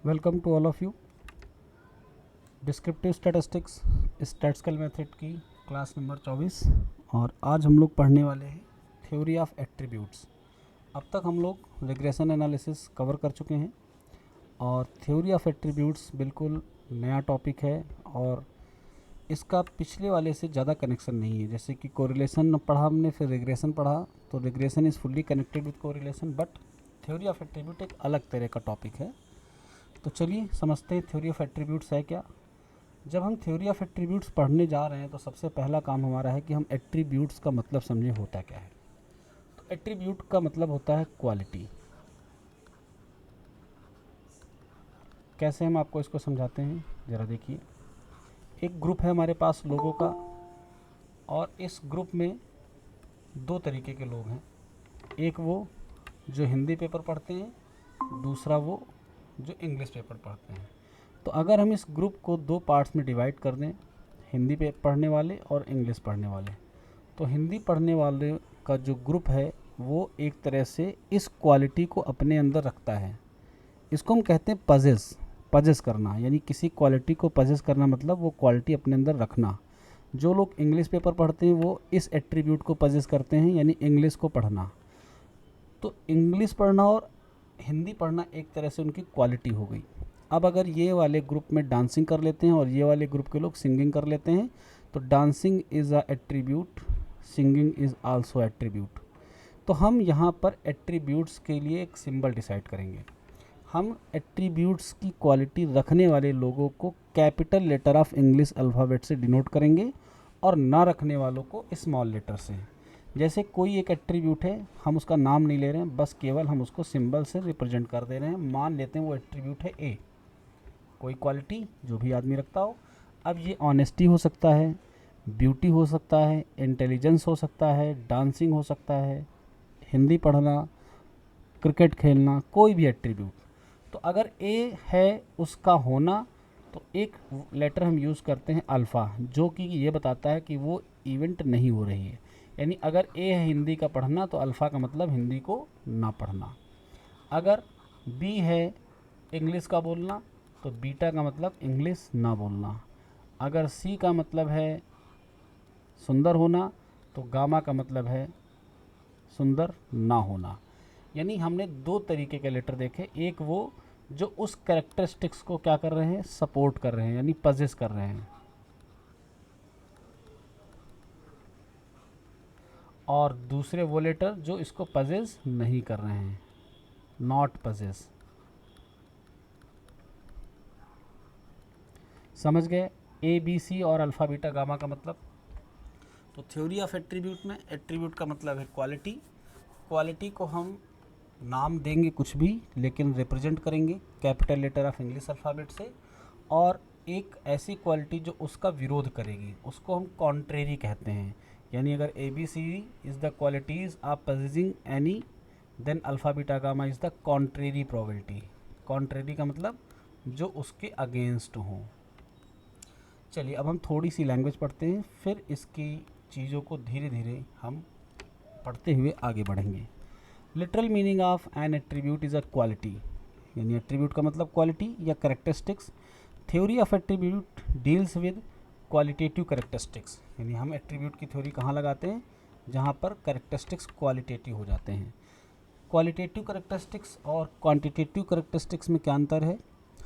Welcome to all of you. Descriptive statistics statistical method की class number 24 और आज हम लोग पढ़ने वाले हैं थ्योरी ऑफ एट्रीब्यूट्स। अब तक हम लोग रिग्रेशन एनालिसिस कवर कर चुके हैं और थ्योरी ऑफ एट्रीब्यूट्स बिल्कुल नया टॉपिक है और इसका पिछले वाले से ज़्यादा कनेक्शन नहीं है। जैसे कि कोरिलेशन पढ़ा हमने, फिर रिग्रेशन पढ़ा, तो regression is fully connected with correlation, but theory of attribute एक अलग तरह का टॉपिक है। तो चलिए समझते हैं थ्योरी ऑफ एट्रीब्यूट्स है क्या। जब हम थ्योरी ऑफ एट्रीब्यूट्स पढ़ने जा रहे हैं तो सबसे पहला काम हमारा है कि हम एट्रीब्यूट्स का मतलब समझें होता क्या है। तो एट्रीब्यूट का मतलब होता है क्वालिटी। कैसे हम आपको इसको समझाते हैं, ज़रा देखिए। एक ग्रुप है हमारे पास लोगों का और इस ग्रुप में दो तरीके के लोग हैं। एक वो जो हिंदी पेपर पढ़ते हैं, दूसरा वो जो इंग्लिश पेपर पढ़ते हैं। तो अगर हम इस ग्रुप को दो पार्ट्स में डिवाइड कर दें, हिंदी पे पढ़ने वाले और इंग्लिश पढ़ने वाले, तो हिंदी पढ़ने वाले का जो ग्रुप है वो एक तरह से इस क्वालिटी को अपने अंदर रखता है। इसको हम कहते हैं पजेस करना, यानी किसी क्वालिटी को पजेस करना मतलब वो क्वालिटी अपने अंदर रखना। जो लोग इंग्लिश पेपर पढ़ते हैं वो इस एट्रीब्यूट को पजेस करते हैं, यानी इंग्लिश को पढ़ना। तो इंग्लिश पढ़ना और हिंदी पढ़ना एक तरह से उनकी क्वालिटी हो गई। अब अगर ये वाले ग्रुप में डांसिंग कर लेते हैं और ये वाले ग्रुप के लोग सिंगिंग कर लेते हैं, तो dancing is a attribute, singing is also attribute. तो हम यहाँ पर एट्रीब्यूट्स के लिए एक सिंबल डिसाइड करेंगे। हम एट्रीब्यूट्स की क्वालिटी रखने वाले लोगों को capital letter of English alphabet से डिनोट करेंगे और ना रखने वालों को स्मॉल लेटर से। जैसे कोई एक एट्रीब्यूट है, हम उसका नाम नहीं ले रहे हैं, बस केवल हम उसको सिंबल से रिप्रेजेंट कर दे रहे हैं। मान लेते हैं वो एट्रीब्यूट है ए, कोई क्वालिटी जो भी आदमी रखता हो। अब ये ऑनेस्टी हो सकता है, ब्यूटी हो सकता है, इंटेलिजेंस हो सकता है, डांसिंग हो सकता है, हिंदी पढ़ना, क्रिकेट खेलना, कोई भी एट्रीब्यूट। तो अगर ए है उसका होना, तो एक लेटर हम यूज़ करते हैं अल्फ़ा, जो कि ये बताता है कि वो इवेंट नहीं हो रही है। यानी अगर ए है हिंदी का पढ़ना, तो अल्फ़ा का मतलब हिंदी को ना पढ़ना। अगर बी है इंग्लिश का बोलना, तो बीटा का मतलब इंग्लिश ना बोलना। अगर सी का मतलब है सुंदर होना, तो गामा का मतलब है सुंदर ना होना। यानी हमने दो तरीके के लेटर देखे, एक वो जो उस कैरेक्टरिस्टिक्स को क्या कर रहे हैं, सपोर्ट कर रहे हैं, यानी पजेस कर रहे हैं, और दूसरे वो लेटर जो इसको पजेस नहीं कर रहे हैं, नॉट पजेस। समझ गए ए बी सी और अल्फ़ा बीटा गामा का मतलब। तो थ्योरी ऑफ एट्रीब्यूट में एट्रीब्यूट का मतलब है क्वालिटी। क्वालिटी को हम नाम देंगे कुछ भी, लेकिन रिप्रेजेंट करेंगे capital letter of English alphabet से। और एक ऐसी क्वालिटी जो उसका विरोध करेगी, उसको हम कॉन्ट्रेरी कहते हैं। यानी अगर A B C is the qualities of possessing any, then alpha beta gamma is the contrary probability. Contrary का मतलब जो उसके अगेंस्ट हों। चलिए अब हम थोड़ी सी लैंग्वेज पढ़ते हैं, फिर इसकी चीज़ों को धीरे धीरे हम पढ़ते हुए आगे बढ़ेंगे। Literal meaning of N attribute is a quality, यानी एट्रीब्यूट का मतलब क्वालिटी या characteristics. Theory of attribute deals with qualitative characteristics, यानी हम एट्रीब्यूट की थ्योरी कहाँ लगाते हैं, जहाँ पर करेक्टरिस्टिक्स क्वालिटेटिव हो जाते हैं। क्वालिटेटिव करेक्टरिस्टिक्स और क्वांटिटेटिव करेक्टरिस्टिक्स में क्या अंतर है।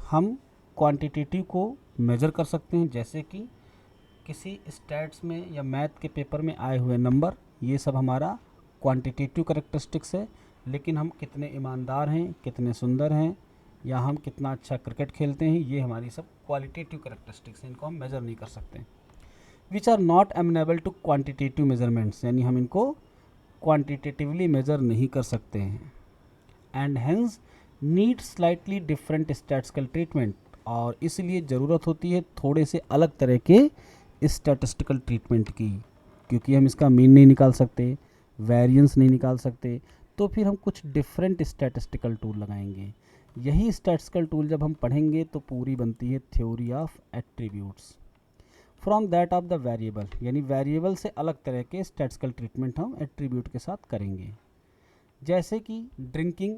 हम क्वांटिटेटिव को मेजर कर सकते हैं, जैसे कि किसी स्टैट्स में या मैथ के पेपर में आए हुए नंबर, ये सब हमारा क्वांटिटेटिव करेक्टरिस्टिक्स है। लेकिन हम कितने ईमानदार हैं, कितने सुंदर हैं, या हम कितना अच्छा क्रिकेट खेलते हैं, ये हमारी सब क्वालिटेटिव करेक्टरिस्टिक्स हैं, इनको हम मेज़र नहीं कर सकते। Which are not amenable to quantitative measurements, यानी हम इनको क्वांटिटेटिवली मेज़र नहीं कर सकते हैं। And hence need slightly different statistical treatment, और इसलिए ज़रूरत होती है थोड़े से अलग तरह के स्टैटिस्टिकल ट्रीटमेंट की, क्योंकि हम इसका मीन नहीं निकाल सकते, वेरिएंस नहीं निकाल सकते, तो फिर हम कुछ डिफरेंट स्टैटिस्टिकल टूल लगाएंगे। यही स्टैटिस्टिकल टूल जब हम पढ़ेंगे तो पूरी बनती है theory of attributes from that of the variable, यानी वेरिएबल से अलग तरह के स्टैटिस्टिकल ट्रीटमेंट हम एट्रीब्यूट के साथ करेंगे। जैसे कि ड्रिंकिंग,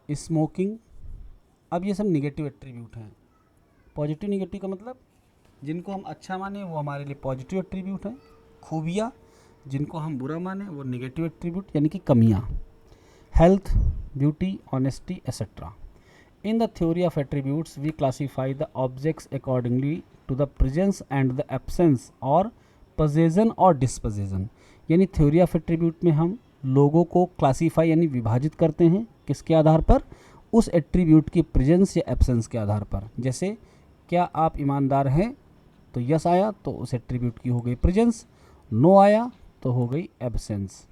स्मोकिंग, अब ये सब निगेटिव एट्रीब्यूट हैं। पॉजिटिव निगेटिव का मतलब जिनको हम अच्छा माने वो हमारे लिए पॉजिटिव एट्रीब्यूट हैं, खूबियाँ। जिनको हम बुरा माने वो निगेटिव एट्रीब्यूट यानी कि कमियाँ। Health, beauty, honesty etcetera. In the theory of attributes, we classify the objects accordingly to the presence and the absence और possession और dispossession। यानी theory of attribute में हम लोगों को क्लासीफाई यानी विभाजित करते हैं किसके आधार पर, उस एट्रीब्यूट की प्रेजेंस या एब्सेंस के आधार पर। जैसे क्या आप ईमानदार हैं तो यस आया तो उस एट्रीब्यूट की हो गई प्रेजेंस, नो आया तो हो गई एब्सेंस।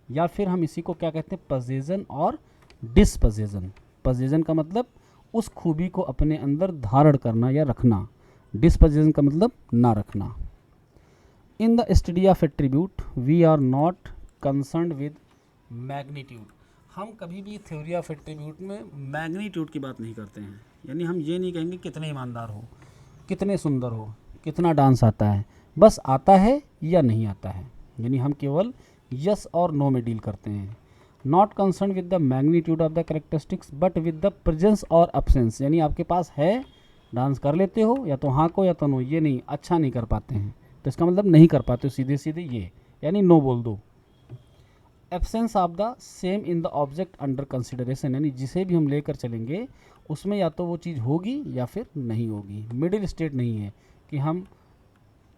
या फिर हम इसी को क्या कहते हैं, पोजेशन और डिसपोजेशन। पोजेशन का मतलब उस खूबी को अपने अंदर धारण करना या रखना, डिसपोजेशन का मतलब ना रखना। In the study of attribute we are not concerned with magnitude. हम कभी भी थ्योरी ऑफ एट्रीब्यूट में मैग्नीट्यूड की बात नहीं करते हैं। यानी हम ये नहीं कहेंगे कितने ईमानदार हो, कितने सुंदर हो, कितना डांस आता है, बस आता है या नहीं आता है। यानी हम केवल यस और नो में डील करते हैं। Not concern with the magnitude of the characteristics but with the presence और एब्सेंस। यानी आपके पास है, डांस कर लेते हो, या तो हाँ को या तो नो, ये नहीं, अच्छा नहीं कर पाते हैं तो इसका मतलब नहीं कर पाते हो, सीधे सीधे ये, यानी नो बोल दो। Absence of the same in the object under consideration. यानी जिसे भी हम लेकर चलेंगे उसमें या तो वो चीज़ होगी या फिर नहीं होगी। मिडिल स्टेट नहीं है कि हम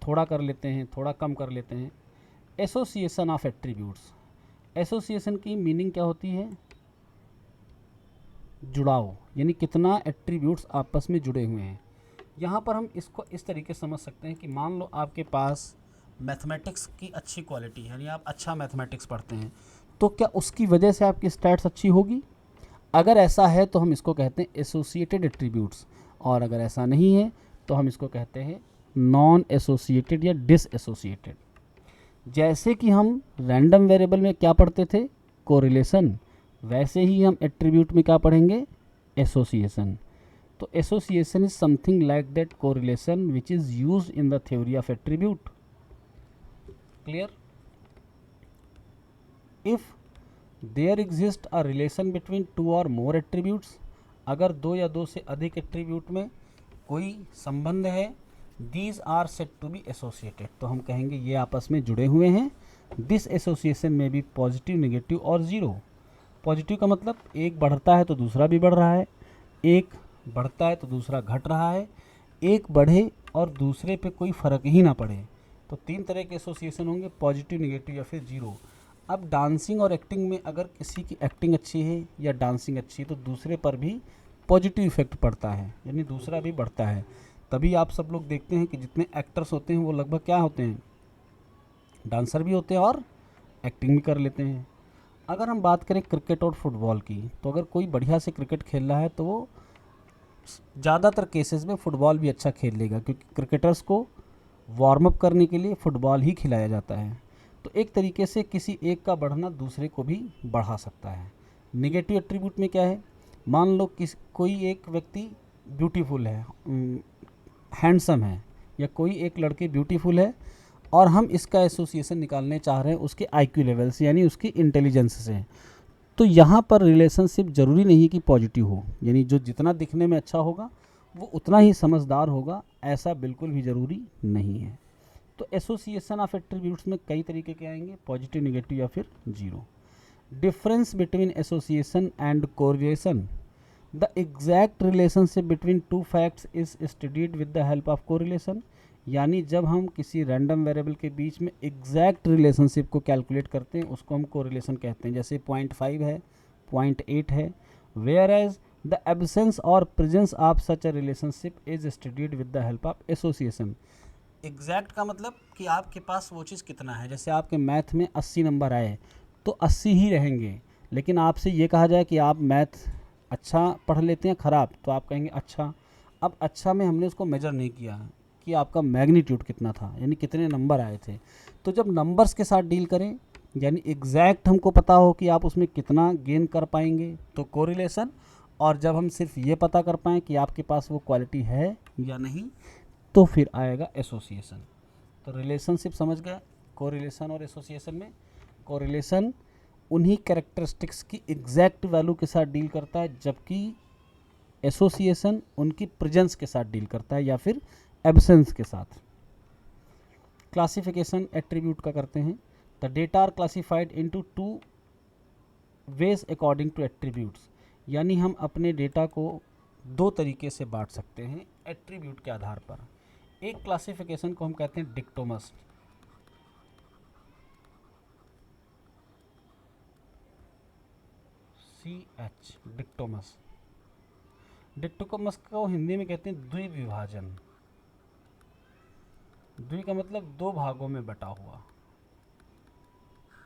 थोड़ा कर लेते हैं, थोड़ा कम कर लेते हैं। Association of attributes. एसोसिएशन की मीनिंग क्या होती है, जुड़ाव, यानी कितना एट्रीब्यूट्स आपस में जुड़े हुए हैं। यहाँ पर हम इसको इस तरीके से समझ सकते हैं कि मान लो आपके पास मैथमेटिक्स की अच्छी क्वालिटी है, यानी आप अच्छा मैथमेटिक्स पढ़ते हैं, तो क्या उसकी वजह से आपकी स्टैट्स अच्छी होगी? अगर ऐसा है तो हम इसको कहते हैं एसोसिएटेड एट्रीब्यूट्स, और अगर ऐसा नहीं है तो हम इसको कहते हैं नॉन एसोसिएटेड या डिसएसोसिएटेड। जैसे कि हम रैंडम वेरिएबल में क्या पढ़ते थे, कोरिलेशन, वैसे ही हम एट्रीब्यूट में क्या पढ़ेंगे, एसोसिएशन। तो association is something like that correlation which is used in the theory of attribute. Clear? If there exist a relation between two और मोर एट्रीब्यूट्स, अगर दो या दो से अधिक एट्रीब्यूट में कोई संबंध है, these are set to be associated, तो हम कहेंगे ये आपस में जुड़े हुए हैं। दिस एसोसिएशन में भी पॉजिटिव, नेगेटिव और ज़ीरो। पॉजिटिव का मतलब एक बढ़ता है तो दूसरा भी बढ़ रहा है, एक बढ़ता है तो दूसरा घट रहा है, एक बढ़े और दूसरे पे कोई फ़र्क ही ना पड़े। तो तीन तरह के एसोसिएशन होंगे, पॉजिटिव, नेगेटिव या फिर ज़ीरो। अब डांसिंग और एक्टिंग में अगर किसी की एक्टिंग अच्छी है या डांसिंग अच्छी है तो दूसरे पर भी पॉजिटिव इफेक्ट पड़ता है, यानी दूसरा भी बढ़ता है। तभी आप सब लोग देखते हैं कि जितने एक्टर्स होते हैं वो लगभग क्या होते हैं, डांसर भी होते हैं और एक्टिंग भी कर लेते हैं। अगर हम बात करें क्रिकेट और फुटबॉल की, तो अगर कोई बढ़िया से क्रिकेट खेल रहा है तो वो ज़्यादातर केसेस में फुटबॉल भी अच्छा खेल लेगा, क्योंकि क्रिकेटर्स को वार्म अप करने के लिए फ़ुटबॉल ही खिलाया जाता है। तो एक तरीके से किसी एक का बढ़ना दूसरे को भी बढ़ा सकता है। नेगेटिव एट्रीब्यूट में क्या है, मान लो कोई एक व्यक्ति ब्यूटीफुल है, हैंडसम है, या कोई एक लड़की ब्यूटीफुल है और हम इसका एसोसिएशन निकालने चाह रहे हैं उसके आईक्यू लेवल से, यानी उसकी इंटेलिजेंस से। तो यहाँ पर रिलेशनशिप ज़रूरी नहीं कि पॉजिटिव हो, यानी जो जितना दिखने में अच्छा होगा वो उतना ही समझदार होगा, ऐसा बिल्कुल भी ज़रूरी नहीं है। तो एसोसिएशन ऑफ एट्रीब्यूट्स में कई तरीके के आएंगे, पॉजिटिव, नेगेटिव या फिर zero. Difference between association and correlation. The exact relationship between two facts is studied with the help of correlation. यानी जब हम किसी रैंडम वेरिएबल के बीच में एग्जैक्ट रिलेशनशिप को कैलकुलेट करते हैं उसको हम कोरिलेशन कहते हैं। जैसे 0.5 है, 0.8 है। वेयर एज द एब्सेंस और presence of such a relationship is studied with the help of association. Exact का मतलब कि आपके पास वो चीज़ कितना है। जैसे आपके मैथ में 80 नंबर आए तो 80 ही रहेंगे, लेकिन आपसे ये कहा जाए कि आप मैथ अच्छा पढ़ लेते हैं ख़राब, तो आप कहेंगे अच्छा। अब अच्छा में हमने उसको मेजर नहीं किया कि आपका मैग्नीट्यूड कितना था, यानी कितने नंबर आए थे। तो जब नंबर्स के साथ डील करें, यानी एग्जैक्ट हमको पता हो कि आप उसमें कितना गेन कर पाएंगे, तो कोरिलेशन। और जब हम सिर्फ ये पता कर पाएँ कि आपके पास वो क्वालिटी है या नहीं, तो फिर आएगा एसोसिएशन। तो रिलेशनशिप समझ गए कोरिलेशन और एसोसिएशन में। कोरिलेशन उन्हीं कैरेक्टरिस्टिक्स की एग्जैक्ट वैल्यू के साथ डील करता है, जबकि एसोसिएशन उनकी प्रेजेंस के साथ डील करता है या फिर एब्सेंस के साथ। क्लासिफिकेशन एट्रीब्यूट का करते हैं। The data are classified into two ways according to attributes, यानी हम अपने डेटा को दो तरीके से बांट सकते हैं एट्रीब्यूट के आधार पर। एक क्लासिफिकेशन को हम कहते हैं डिक्टोमस, CH डिक्टोमस। डिक्टोमस को हिंदी में कहते हैं द्विविभाजन। द्वि का मतलब दो भागों में बटा हुआ।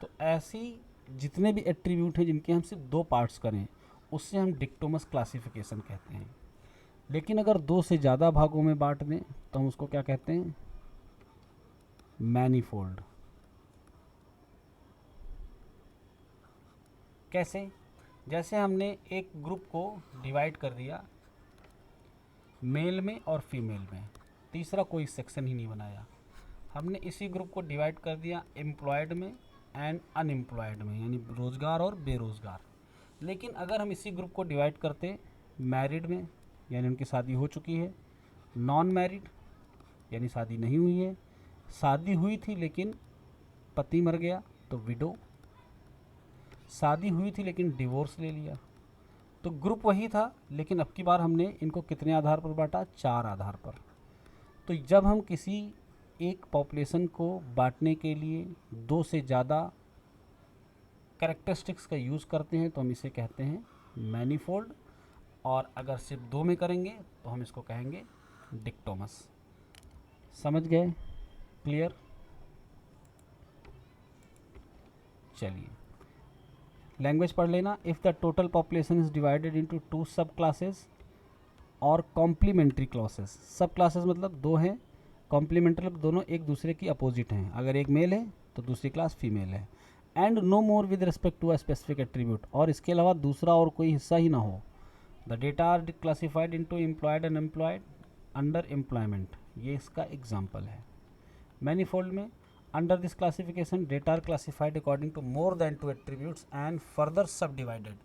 तो ऐसी जितने भी एट्रीब्यूट हैं जिनके हम सिर्फ दो पार्ट्स करें उससे हम डिक्टोमस क्लासिफिकेशन कहते हैं। लेकिन अगर दो से ज़्यादा भागों में बांट दें तो हम उसको क्या कहते हैं? मैनीफोल्ड। कैसे? जैसे हमने एक ग्रुप को डिवाइड कर दिया मेल में और फीमेल में, तीसरा कोई सेक्शन ही नहीं बनाया। हमने इसी ग्रुप को डिवाइड कर दिया एम्प्लॉयड में एंड अनएम्प्लॉयड में, यानी रोज़गार और बेरोज़गार। लेकिन अगर हम इसी ग्रुप को डिवाइड करते मैरिड में, यानी उनकी शादी हो चुकी है, नॉन मैरिड यानी शादी नहीं हुई है, शादी हुई थी लेकिन पति मर गया तो विडो, शादी हुई थी लेकिन डिवोर्स ले लिया, तो ग्रुप वही था लेकिन अब की बार हमने इनको कितने आधार पर बांटा? 4 आधार पर। तो जब हम किसी एक पॉपुलेशन को बांटने के लिए दो से ज़्यादा कैरेक्टरिस्टिक्स का यूज़ करते हैं तो हम इसे कहते हैं मैनीफोल्ड, और अगर सिर्फ दो में करेंगे तो हम इसको कहेंगे डिक्टोमस। समझ गए? क्लियर? चलिए लैंग्वेज पढ़ लेना। If the total population is divided into two सब क्लासेस और कॉम्प्लीमेंट्री क्लासेस। सब क्लासेस मतलब दो हैं, कॉम्प्लीमेंट्री मतलब दोनों एक दूसरे की अपोजिट हैं। अगर एक मेल है तो दूसरी क्लास फीमेल है। And no more with respect to a specific attribute, और इसके अलावा दूसरा और कोई हिस्सा ही ना हो। The data are classified into employed and employed under employment, ये इसका एग्जाम्पल है। मैनीफोल्ड में under this classification data are classified according to more than two attributes and further subdivided.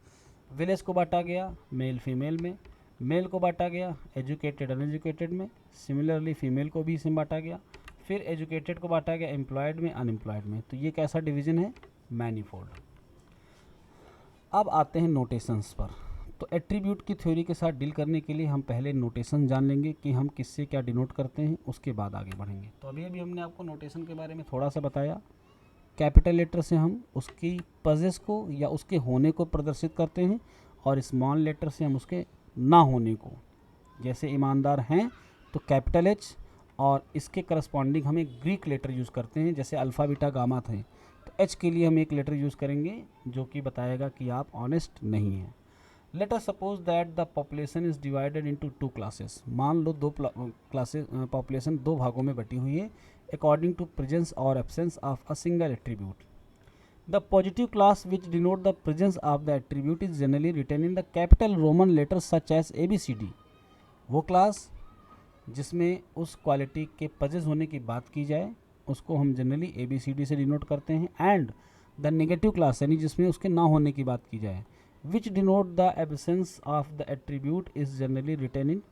Village को बांटा गया मेल फीमेल में, mail को बांटा गया एजुकेटेड अनएजुकेटेड में, सिमिलरली फीमेल को भी इसमें बांटा गया, फिर एजुकेटेड को बांटा गया एम्प्लॉयड में अनएम्प्लॉयड में। तो ये कैसा डिवीजन है? मैनीफोल्ड। अब आते हैं नोटेशंस पर। तो एट्रीब्यूट की थ्योरी के साथ डील करने के लिए हम पहले नोटेशन जान लेंगे कि हम किससे क्या डिनोट करते हैं, उसके बाद आगे बढ़ेंगे। तो अभी हमने आपको नोटेशन के बारे में थोड़ा सा बताया। कैपिटल लेटर से हम उसकी पजेस को या उसके होने को प्रदर्शित करते हैं, और स्मॉल लेटर से हम उसके ना होने को। जैसे ईमानदार हैं तो कैपिटल एच, और इसके करस्पॉन्डिंग हम एक ग्रीक लेटर यूज़ करते हैं, जैसे अल्फ़ा बीटा गामा थे तो एच के लिए हम एक लेटर यूज़ करेंगे जो कि बताएगा कि आप ऑनेस्ट नहीं हैं। Let us suppose that the population is divided into two classes. मान लो दो क्लासेस पॉपुलेशन दो भागों में बटी हुई है अकॉर्डिंग टू प्रेजेंस और absence of a single attribute. The positive class which denote the presence of the attribute is generally written in the capital Roman letters such as ABCD। वो class जिसमें उस क्वालिटी के possess होने की बात की जाए उसको हम जनरली ABCD से डिनोट करते हैं। एंड द नेगेटिव क्लास यानी जिसमें उसके ना होने की बात की जाए which denote the absence of the attribute is generally written in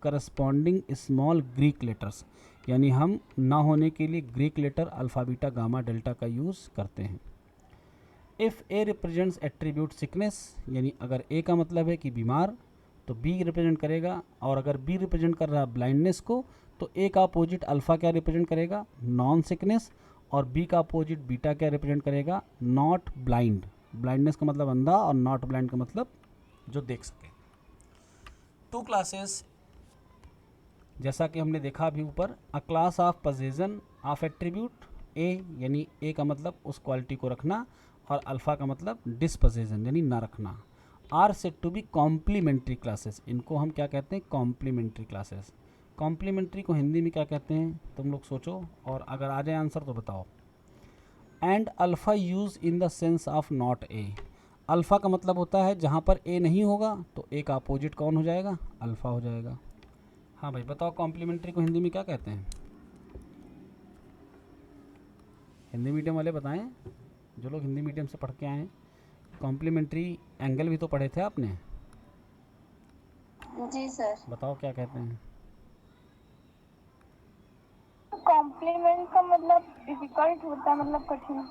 corresponding small Greek letters, यानी हम ना होने के लिए Greek letter alpha beta gamma delta का यूज़ करते हैं। If A represents attribute sickness, यानी अगर ए का मतलब है कि बीमार तो बी रिप्रेजेंट करेगा, और अगर बी रिप्रेजेंट कर रहा है ब्लाइंडनेस को तो ए का अपोजिट अल्फ़ा क्या रिप्रेजेंट करेगा? नॉन सिकनेस, और बी का अपोजिट बीटा क्या रिप्रेजेंट करेगा? Not blind. ब्लाइंडनेस का मतलब अंधा और नॉट ब्लाइंड का मतलब जो देख सके। टू क्लासेस जैसा कि हमने देखा अभी ऊपर, a class of possession of attribute A, यानी ए का मतलब उस क्वालिटी को रखना, और अल्फ़ा का मतलब डिस्पोजेशन यानी ना रखना। Are set to be complementary classes, इनको हम क्या कहते हैं? Complementary classes. कॉम्प्लीमेंट्री को हिंदी में क्या कहते हैं तुम लोग सोचो, और अगर आ जाए आंसर तो बताओ। And alpha use in the sense of not a. Alpha का मतलब होता है जहाँ पर ए नहीं होगा तो ए का अपोजिट कौन हो जाएगा? अल्फ़ा हो जाएगा। हाँ भाई बताओ कॉम्प्लीमेंट्री को हिंदी में क्या कहते हैं? हिंदी मीडियम वाले बताएं, जो लोग हिंदी मीडियम से पढ़ के आए हैं। कॉम्प्लीमेंट्री एंगल भी तो पढ़े थे आपने। जी सर। बताओ क्या कहते हैं। कॉम्प्लीमेंट का मतलब डिफिकल्ट होता है, मतलब कठिन।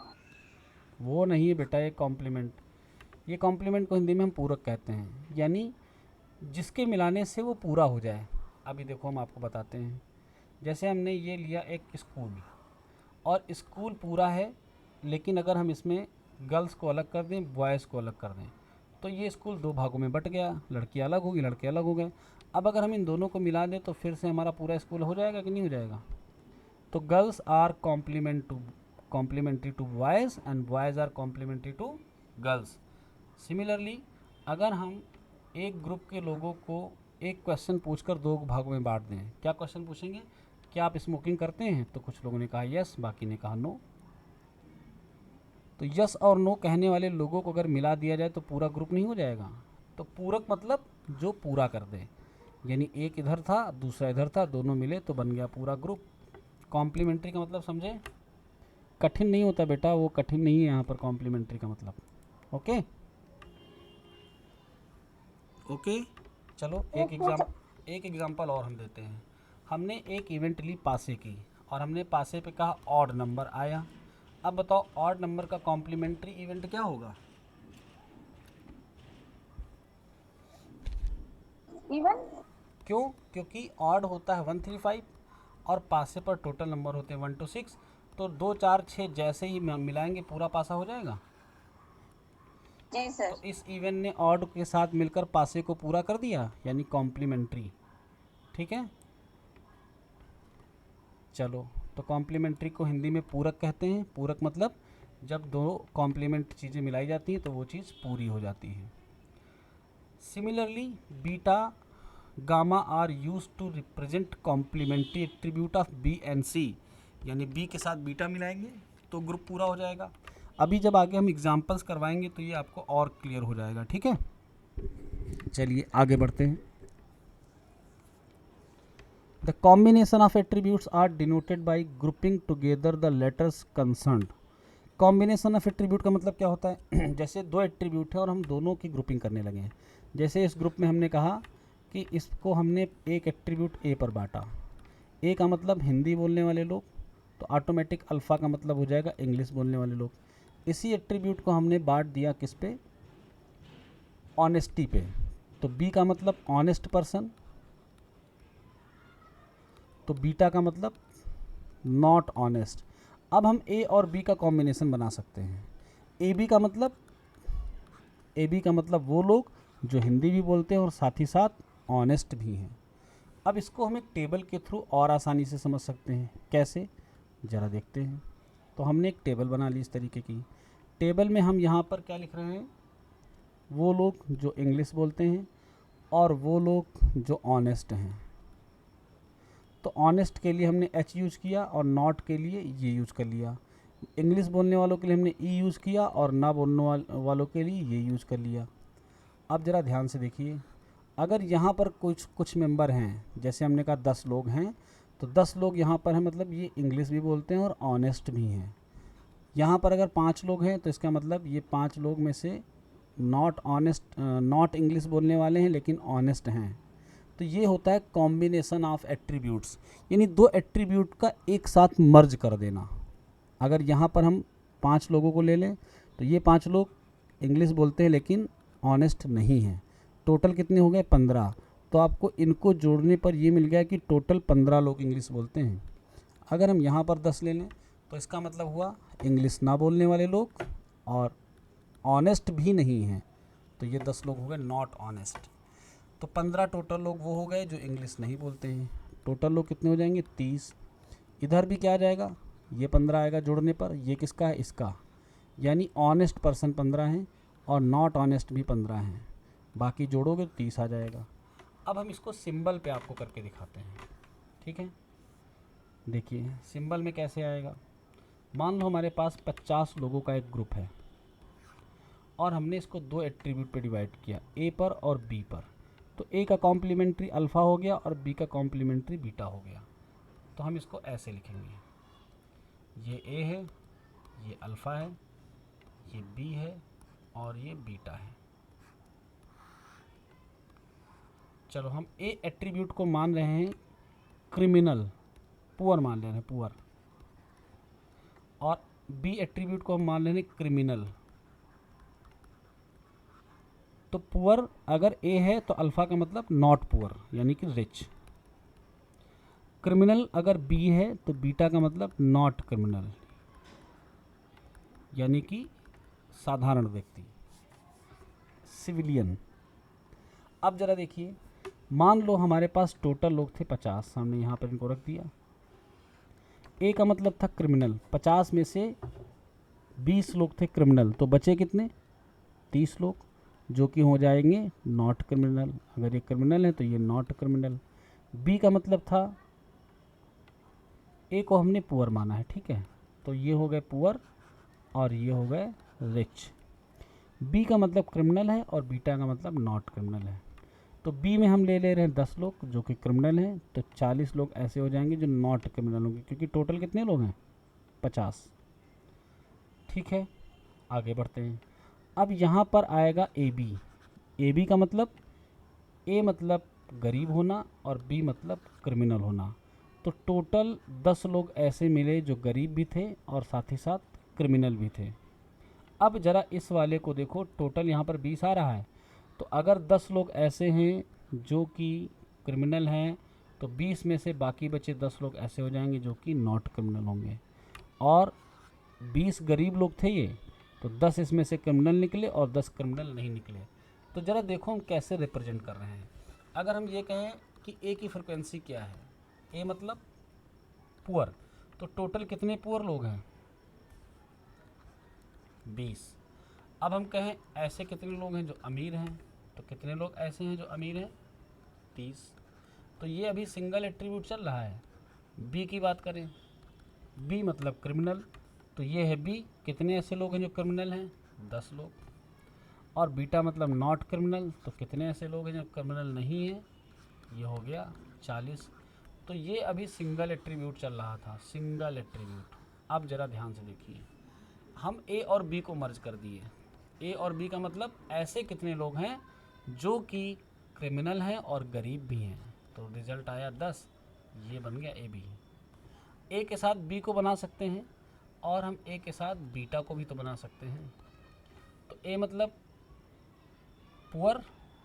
वो नहीं है बेटा, ये कॉम्प्लीमेंट, ये कॉम्प्लीमेंट को हिंदी में हम पूरक कहते हैं, यानी जिसके मिलाने से वो पूरा हो जाए। अभी देखो हम आपको बताते हैं। जैसे हमने ये लिया एक स्कूल, और स्कूल पूरा है, लेकिन अगर हम इसमें गर्ल्स को अलग कर दें, बॉयज़ को अलग कर दें, तो ये स्कूल दो भागों में बट गया, लड़की अलग होगी, लड़के अलग हो गए। अब अगर हम इन दोनों को मिला दें तो फिर से हमारा पूरा स्कूल हो जाएगा कि नहीं हो जाएगा। तो girls are complementary to boys and boys are complementary to girls. Similarly, अगर हम एक ग्रुप के लोगों को एक क्वेश्चन पूछकर दो भागों में बांट दें, क्या क्वेश्चन पूछेंगे, क्या आप स्मोकिंग करते हैं, तो कुछ लोगों ने कहा यस, बाकी ने कहा नो। तो यस और नो कहने वाले लोगों को अगर मिला दिया जाए तो पूरा ग्रुप नहीं हो जाएगा। तो पूरक मतलब जो पूरा कर दे, यानी एक इधर था दूसरा इधर था, दोनों मिले तो बन गया पूरा ग्रुप। कॉम्प्लीमेंट्री का मतलब समझे, कठिन नहीं होता बेटा, वो कठिन नहीं है यहाँ पर कॉम्प्लीमेंट्री का मतलब। Okay okay. चलो पूछ। एक एग्जाम्पल और हम देते हैं। हमने एक इवेंट ली पासे की, और हमने पासे पे कहा ऑड नंबर आया। अब बताओ ऑड नंबर का कॉम्प्लीमेंट्री इवेंट क्या होगा। इवन। क्यों, क्योंकि ऑड होता है 135, और पासे पर टोटल नंबर होते हैं 1 to 6, तो 2 4 6 जैसे ही मिलाएंगे पूरा पासा हो जाएगा। जी सर। तो इस इवेंट ने ऑड के साथ मिलकर पासे को पूरा कर दिया, यानी कॉम्प्लीमेंट्री। ठीक है। चलो, तो कॉम्प्लीमेंट्री को हिंदी में पूरक कहते हैं। पूरक मतलब जब दो कॉम्प्लीमेंट चीज़ें मिलाई जाती हैं तो वो चीज़ पूरी हो जाती है। Similarly, beta gamma are use to represent complementary attribute of B and C, यानी बी के साथ बीटा मिलाएंगे तो ग्रुप पूरा हो जाएगा। अभी जब आगे हम एग्जाम्पल्स करवाएंगे तो ये आपको और क्लियर हो जाएगा। ठीक है, चलिए आगे बढ़ते हैं। The combination of attributes are denoted by grouping together the letters concerned. Combination of attribute का मतलब क्या होता है जैसे दो एट्रीब्यूट है और हम दोनों की ग्रुपिंग करने लगे हैं। जैसे इस ग्रुप में हमने कहा कि इसको हमने एक एट्रीब्यूट ए पर बांटा। ए का मतलब हिंदी बोलने वाले लोग, तो ऑटोमेटिक अल्फ़ा का मतलब हो जाएगा इंग्लिश बोलने वाले लोग। इसी एट्रीब्यूट को हमने बांट दिया किस पे, ऑनेस्टी पे। तो बी का मतलब ऑनेस्ट पर्सन, तो बीटा का मतलब नॉट ऑनेस्ट। अब हम ए और बी का कॉम्बिनेशन बना सकते हैं। ए बी का मतलब वो लोग जो हिंदी भी बोलते हैं और साथ ही साथ ऑनेस्ट भी हैं। अब इसको हम एक टेबल के थ्रू और आसानी से समझ सकते हैं। कैसे, ज़रा देखते हैं। तो हमने एक टेबल बना ली इस तरीके की। टेबल में हम यहाँ पर क्या लिख रहे हैं, वो लोग जो इंग्लिश बोलते हैं और वो लोग जो ऑनेस्ट हैं। तो ऑनेस्ट के लिए हमने एच यूज़ किया और नॉट के लिए ये यूज़ कर लिया। इंग्लिश बोलने वालों के लिए हमने ई यूज़ किया और ना बोलने वालों के लिए ये यूज़ कर लिया। अब ज़रा ध्यान से देखिए, अगर यहाँ पर कुछ कुछ मेंबर हैं, जैसे हमने कहा 10 लोग हैं, तो 10 लोग यहाँ पर हैं, मतलब ये इंग्लिश भी बोलते हैं और ऑनेस्ट भी हैं। यहाँ पर अगर 5 लोग हैं तो इसका मतलब ये 5 लोग में से नॉट ऑनेस्ट, नॉट इंग्लिश बोलने वाले हैं लेकिन ऑनेस्ट हैं। तो ये होता है कॉम्बिनेशन ऑफ एट्रीब्यूट्स, यानी दो एट्रीब्यूट का एक साथ मर्ज कर देना। अगर यहाँ पर हम 5 लोगों को ले लें तो ये 5 लोग इंग्लिश बोलते हैं लेकिन ऑनेस्ट नहीं हैं। टोटल कितने हो गए, 15। तो आपको इनको जोड़ने पर ये मिल गया कि टोटल 15 लोग इंग्लिश बोलते हैं। अगर हम यहाँ पर 10 ले लें तो इसका मतलब हुआ इंग्लिश ना बोलने वाले लोग और ऑनेस्ट भी नहीं हैं, तो ये 10 लोग हो गए नॉट ऑनेस्ट। तो 15 टोटल लोग वो हो गए जो इंग्लिश नहीं बोलते हैं। टोटल लोग कितने हो जाएंगे, 30। इधर भी क्या आ जाएगा, ये 15 आएगा जोड़ने पर, ये किसका है, इसका। यानी ऑनेस्ट पर्सन 15 हैं और नॉट ऑनेस्ट भी 15 हैं। बाकी जोड़ोगे तो 30 आ जाएगा। अब हम इसको सिंबल पे आपको करके दिखाते हैं। ठीक है, देखिए सिंबल में कैसे आएगा। मान लो हमारे पास 50 लोगों का एक ग्रुप है और हमने इसको दो एट्रीब्यूट पे डिवाइड किया, ए पर और बी पर। तो ए का कॉम्प्लीमेंट्री अल्फ़ा हो गया और बी का कॉम्प्लीमेंट्री बीटा हो गया। तो हम इसको ऐसे लिखेंगे, ये ए है, ये अल्फ़ा है, ये बी है और ये बीटा है। चलो हम ए एट्रीब्यूट को मान रहे हैं क्रिमिनल, पुअर मान ले रहे हैं पुअर, और बी एट्रीब्यूट को हम मान रहे हैं क्रिमिनल। तो पुअर अगर ए है तो अल्फा का मतलब नॉट पुअर यानी कि रिच। क्रिमिनल अगर बी है तो बीटा का मतलब नॉट क्रिमिनल यानी कि साधारण व्यक्ति, सिविलियन। अब जरा देखिए, मान लो हमारे पास टोटल लोग थे 50, हमने यहाँ पर इनको रख दिया। ए का मतलब था क्रिमिनल, 50 में से 20 लोग थे क्रिमिनल, तो बचे कितने? 30 लोग, जो कि हो जाएंगे नॉट क्रिमिनल। अगर ये क्रिमिनल है तो ये नॉट क्रिमिनल। बी का मतलब था, ए को हमने पुअर माना है, ठीक है, तो ये हो गए पुअर और ये हो गए रिच। बी का मतलब क्रिमिनल है और बीटा का मतलब नॉट क्रिमिनल है। तो बी में हम ले रहे हैं 10 लोग जो कि क्रिमिनल हैं, तो 40 लोग ऐसे हो जाएंगे जो नॉट क्रिमिनल होंगे, क्योंकि टोटल कितने लोग हैं? 50। ठीक है, आगे बढ़ते हैं। अब यहाँ पर आएगा ए बी। ए बी का मतलब, ए मतलब गरीब होना और बी मतलब क्रिमिनल होना। तो टोटल 10 लोग ऐसे मिले जो गरीब भी थे और साथ ही साथ क्रिमिनल भी थे। अब ज़रा इस वाले को देखो, टोटल यहाँ पर 20 आ रहा है, तो अगर 10 लोग ऐसे हैं जो कि क्रिमिनल हैं तो 20 में से बाकी बचे 10 लोग ऐसे हो जाएंगे जो कि नॉट क्रिमिनल होंगे। और 20 गरीब लोग थे ये, तो 10 इसमें से क्रिमिनल निकले और 10 क्रिमिनल नहीं निकले। तो ज़रा देखो हम कैसे रिप्रेजेंट कर रहे हैं। अगर हम ये कहें कि ए की फ्रिक्वेंसी क्या है, ए मतलब पुअर, तो टोटल कितने पुअर लोग हैं? 20। अब हम कहें ऐसे कितने लोग हैं जो अमीर हैं, तो कितने लोग ऐसे हैं जो अमीर हैं? 30। तो ये अभी सिंगल एट्रीब्यूट चल रहा है। बी की बात करें, बी मतलब क्रिमिनल, तो ये है बी, कितने ऐसे लोग हैं जो क्रिमिनल हैं? 10 लोग। और बीटा मतलब नॉट क्रिमिनल, तो कितने ऐसे लोग हैं जो क्रिमिनल नहीं हैं? ये हो गया 40। तो ये अभी सिंगल एट्रीब्यूट चल रहा था, सिंगल एट्रीब्यूट। अब ज़रा ध्यान से देखिए, हम ए और बी को मर्ज कर दिए। ए और बी का मतलब ऐसे कितने लोग हैं जो कि क्रिमिनल हैं और गरीब भी हैं, तो रिजल्ट आया 10। ये बन गया ए बी। ए के साथ बी को बना सकते हैं और हम ए के साथ बीटा को भी तो बना सकते हैं। तो ए मतलब पुअर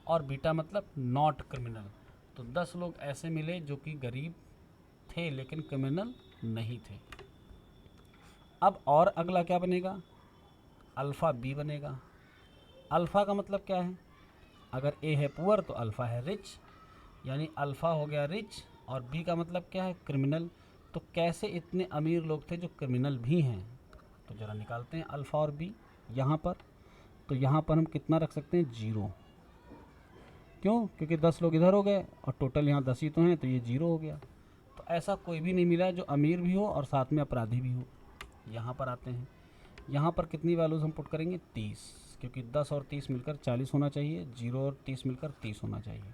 और बीटा मतलब नॉट क्रिमिनल। तो 10 लोग ऐसे मिले जो कि गरीब थे लेकिन क्रिमिनल नहीं थे। अब और अगला क्या बनेगा? अल्फ़ा बी बनेगा। अल्फ़ा का मतलब क्या है? अगर ए है पुअर तो अल्फ़ा है रिच, यानी अल्फ़ा हो गया रिच। और बी का मतलब क्या है? क्रिमिनल। तो कैसे इतने अमीर लोग थे जो क्रिमिनल भी हैं? तो ज़रा निकालते हैं अल्फ़ा और बी यहाँ पर। तो यहाँ पर हम कितना रख सकते हैं? 0। क्यों? क्योंकि 10 लोग इधर हो गए और टोटल यहाँ 10 ही तो हैं, तो ये 0 हो गया। तो ऐसा कोई भी नहीं मिला जो अमीर भी हो और साथ में अपराधी भी हो। यहाँ पर आते हैं, यहाँ पर कितनी वैल्यूज़ हम पुट करेंगे? 30, क्योंकि 10 और 30 मिलकर 40 होना चाहिए, 0 और 30 मिलकर 30 होना चाहिए।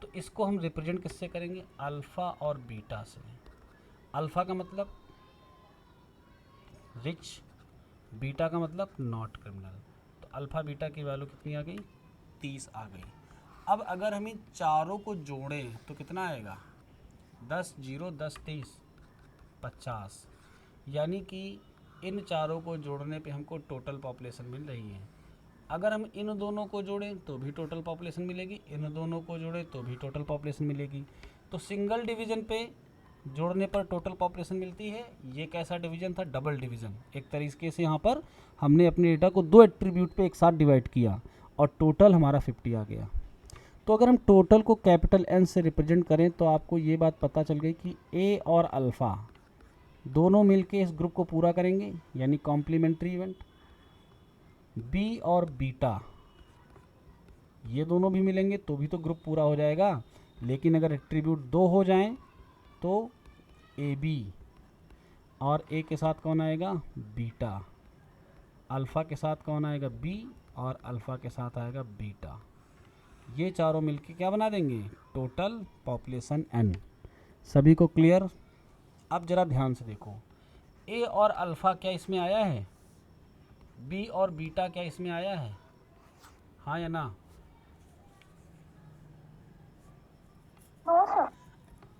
तो इसको हम रिप्रेजेंट किससे करेंगे? अल्फ़ा और बीटा से। अल्फ़ा का मतलब रिच, बीटा का मतलब नॉट क्रिमिनल। तो अल्फ़ा बीटा की वैल्यू कितनी आ गई? 30 आ गई। अब अगर हम इन चारों को जोड़ें तो कितना आएगा? 10 0 10 30 50, यानी कि इन चारों को जोड़ने पे हमको टोटल पॉपुलेशन मिल रही है। अगर हम इन दोनों को जोड़ें तो भी टोटल पॉपुलेशन मिलेगी, इन दोनों को जोड़ें तो भी टोटल पॉपुलेशन मिलेगी। तो सिंगल डिवीज़न पे जोड़ने पर टोटल पॉपुलेशन मिलती है। ये कैसा डिवीज़न था? Double division. एक तरीके से यहाँ पर हमने अपने डेटा को 2 एट्रीब्यूट पे एक साथ डिवाइड किया और टोटल हमारा 50 आ गया। तो अगर हम टोटल को कैपिटल एन से रिप्रेजेंट करें तो आपको ये बात पता चल गई कि ए और अल्फ़ा दोनों मिलके इस ग्रुप को पूरा करेंगे, यानी कॉम्प्लीमेंट्री इवेंट। बी और बीटा ये दोनों भी मिलेंगे तो भी तो ग्रुप पूरा हो जाएगा। लेकिन अगर एट्रीब्यूट 2 हो जाएं तो ए बी और ए के साथ कौन आएगा? बीटा। अल्फ़ा के साथ कौन आएगा? बी। और अल्फ़ा के साथ आएगा बीटा। ये चारों मिलके क्या बना देंगे? Total population N. सभी को क्लियर? अब ज़रा ध्यान से देखो, ए और अल्फ़ा क्या इसमें आया है? बी और बीटा क्या इसमें आया है? हाँ या ना?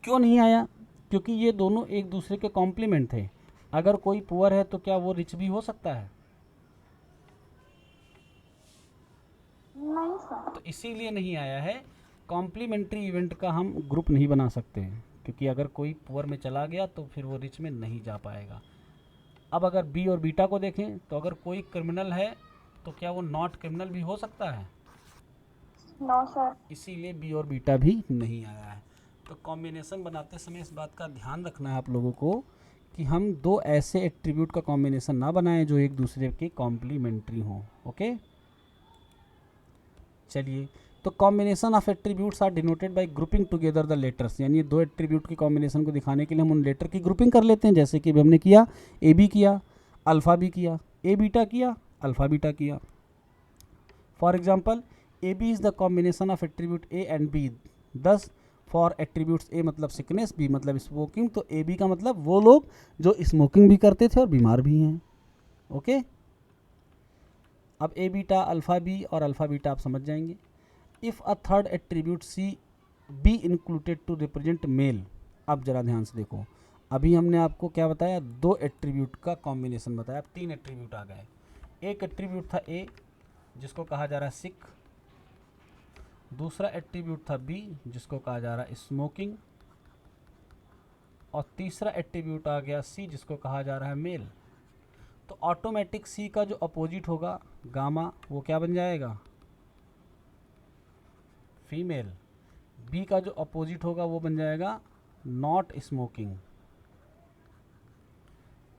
क्यों नहीं आया? क्योंकि ये दोनों एक दूसरे के कॉम्प्लीमेंट थे। अगर कोई पुअर है तो क्या वो रिच भी हो सकता है? नहीं सर। तो इसीलिए नहीं आया है। कॉम्प्लीमेंट्री इवेंट का हम ग्रुप नहीं बना सकते हैं, क्योंकि अगर कोई पुअर में चला गया तो फिर वो रिच में नहीं जा पाएगा। अब अगर बी और बीटा को देखें तो अगर कोई क्रिमिनल है तो क्या वो नॉट क्रिमिनल भी हो सकता है? No sir. इसीलिए बी और बीटा भी नहीं आया है। तो कॉम्बिनेशन बनाते समय इस बात का ध्यान रखना है आप लोगों को कि हम दो ऐसे एट्रीब्यूट का कॉम्बिनेशन ना बनाएं जो एक दूसरे के कॉम्प्लीमेंट्री हों। ओके, चलिए। तो combination of attributes are denoted by grouping together the letters, यानी दो एट्रीब्यूट की कॉम्बिनेशन को दिखाने के लिए हम उन लेटर की ग्रुपिंग कर लेते हैं। जैसे कि अभी हमने किया, ए बी किया, अल्फ़ा बी किया, ए बीटा किया, अल्फ़ा बीटा किया। For example, A B is the combination of attribute A and B. Thus for attributes A मतलब सिकनेस, बी मतलब स्मोकिंग, तो ए बी का मतलब वो लोग जो स्मोकिंग भी करते थे और बीमार भी हैं। ओके, अब ए बीटा, अल्फ़ा बी और अल्फ़ा बीटा आप समझ जाएंगे। If a third attribute C be included to represent male. अब जरा ध्यान से देखो, अभी हमने आपको क्या बताया, दो एट्रीब्यूट का कॉम्बिनेशन बताया, अब तीन एट्रीब्यूट आ गए। एक एट्रीब्यूट था ए जिसको कहा जा रहा है सिक, दूसरा एट्रीब्यूट था बी जिसको कहा जा रहा है स्मोकिंग, और तीसरा एट्रीब्यूट आ गया सी जिसको कहा जा रहा है मेल। तो ऑटोमेटिक सी का जो अपोजिट होगा गामा, वो क्या बन जाएगा, फीमेल। बी का जो अपोजिट होगा वो बन जाएगा नॉट स्मोकिंग,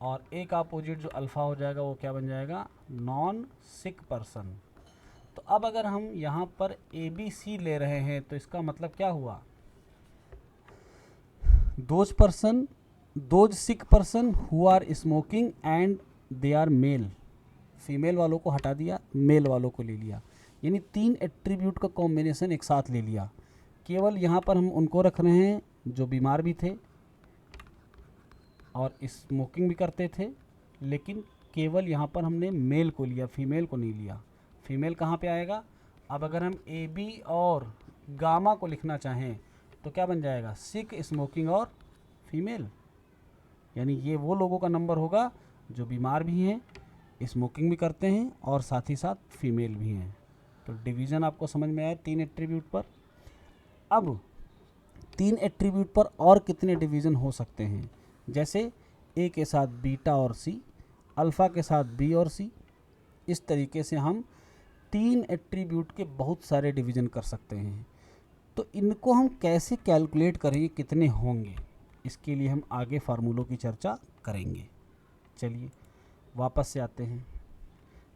और ए का अपोजिट जो अल्फ़ा हो जाएगा वो क्या बन जाएगा, नॉन सिक पर्सन। तो अब अगर हम यहाँ पर ए बी सी ले रहे हैं तो इसका मतलब क्या हुआ, those sick person who are smoking and they are male. Female वालों को हटा दिया, मेल वालों को ले लिया, यानी तीन एट्रीब्यूट का कॉम्बिनेशन एक साथ ले लिया। केवल यहाँ पर हम उनको रख रहे हैं जो बीमार भी थे और स्मोकिंग भी करते थे, लेकिन केवल यहाँ पर हमने मेल को लिया, फीमेल को नहीं लिया। फीमेल कहाँ पे आएगा? अब अगर हम ए बी और गामा को लिखना चाहें तो क्या बन जाएगा, सिक, स्मोकिंग और फीमेल। यानी ये वो लोगों का नंबर होगा जो बीमार भी हैं, स्मोकिंग भी करते हैं और साथ ही साथ फीमेल भी हैं। तो डिवीज़न आपको समझ में आया तीन एट्रीब्यूट पर। अब तीन एट्रीब्यूट पर और कितने डिवीज़न हो सकते हैं, जैसे ए के साथ बीटा और सी, अल्फ़ा के साथ बी और सी। इस तरीके से हम तीन एट्रीब्यूट के बहुत सारे डिवीज़न कर सकते हैं। तो इनको हम कैसे कैलकुलेट करेंगे, कितने होंगे, इसके लिए हम आगे फार्मूलों की चर्चा करेंगे। चलिए वापस से आते हैं।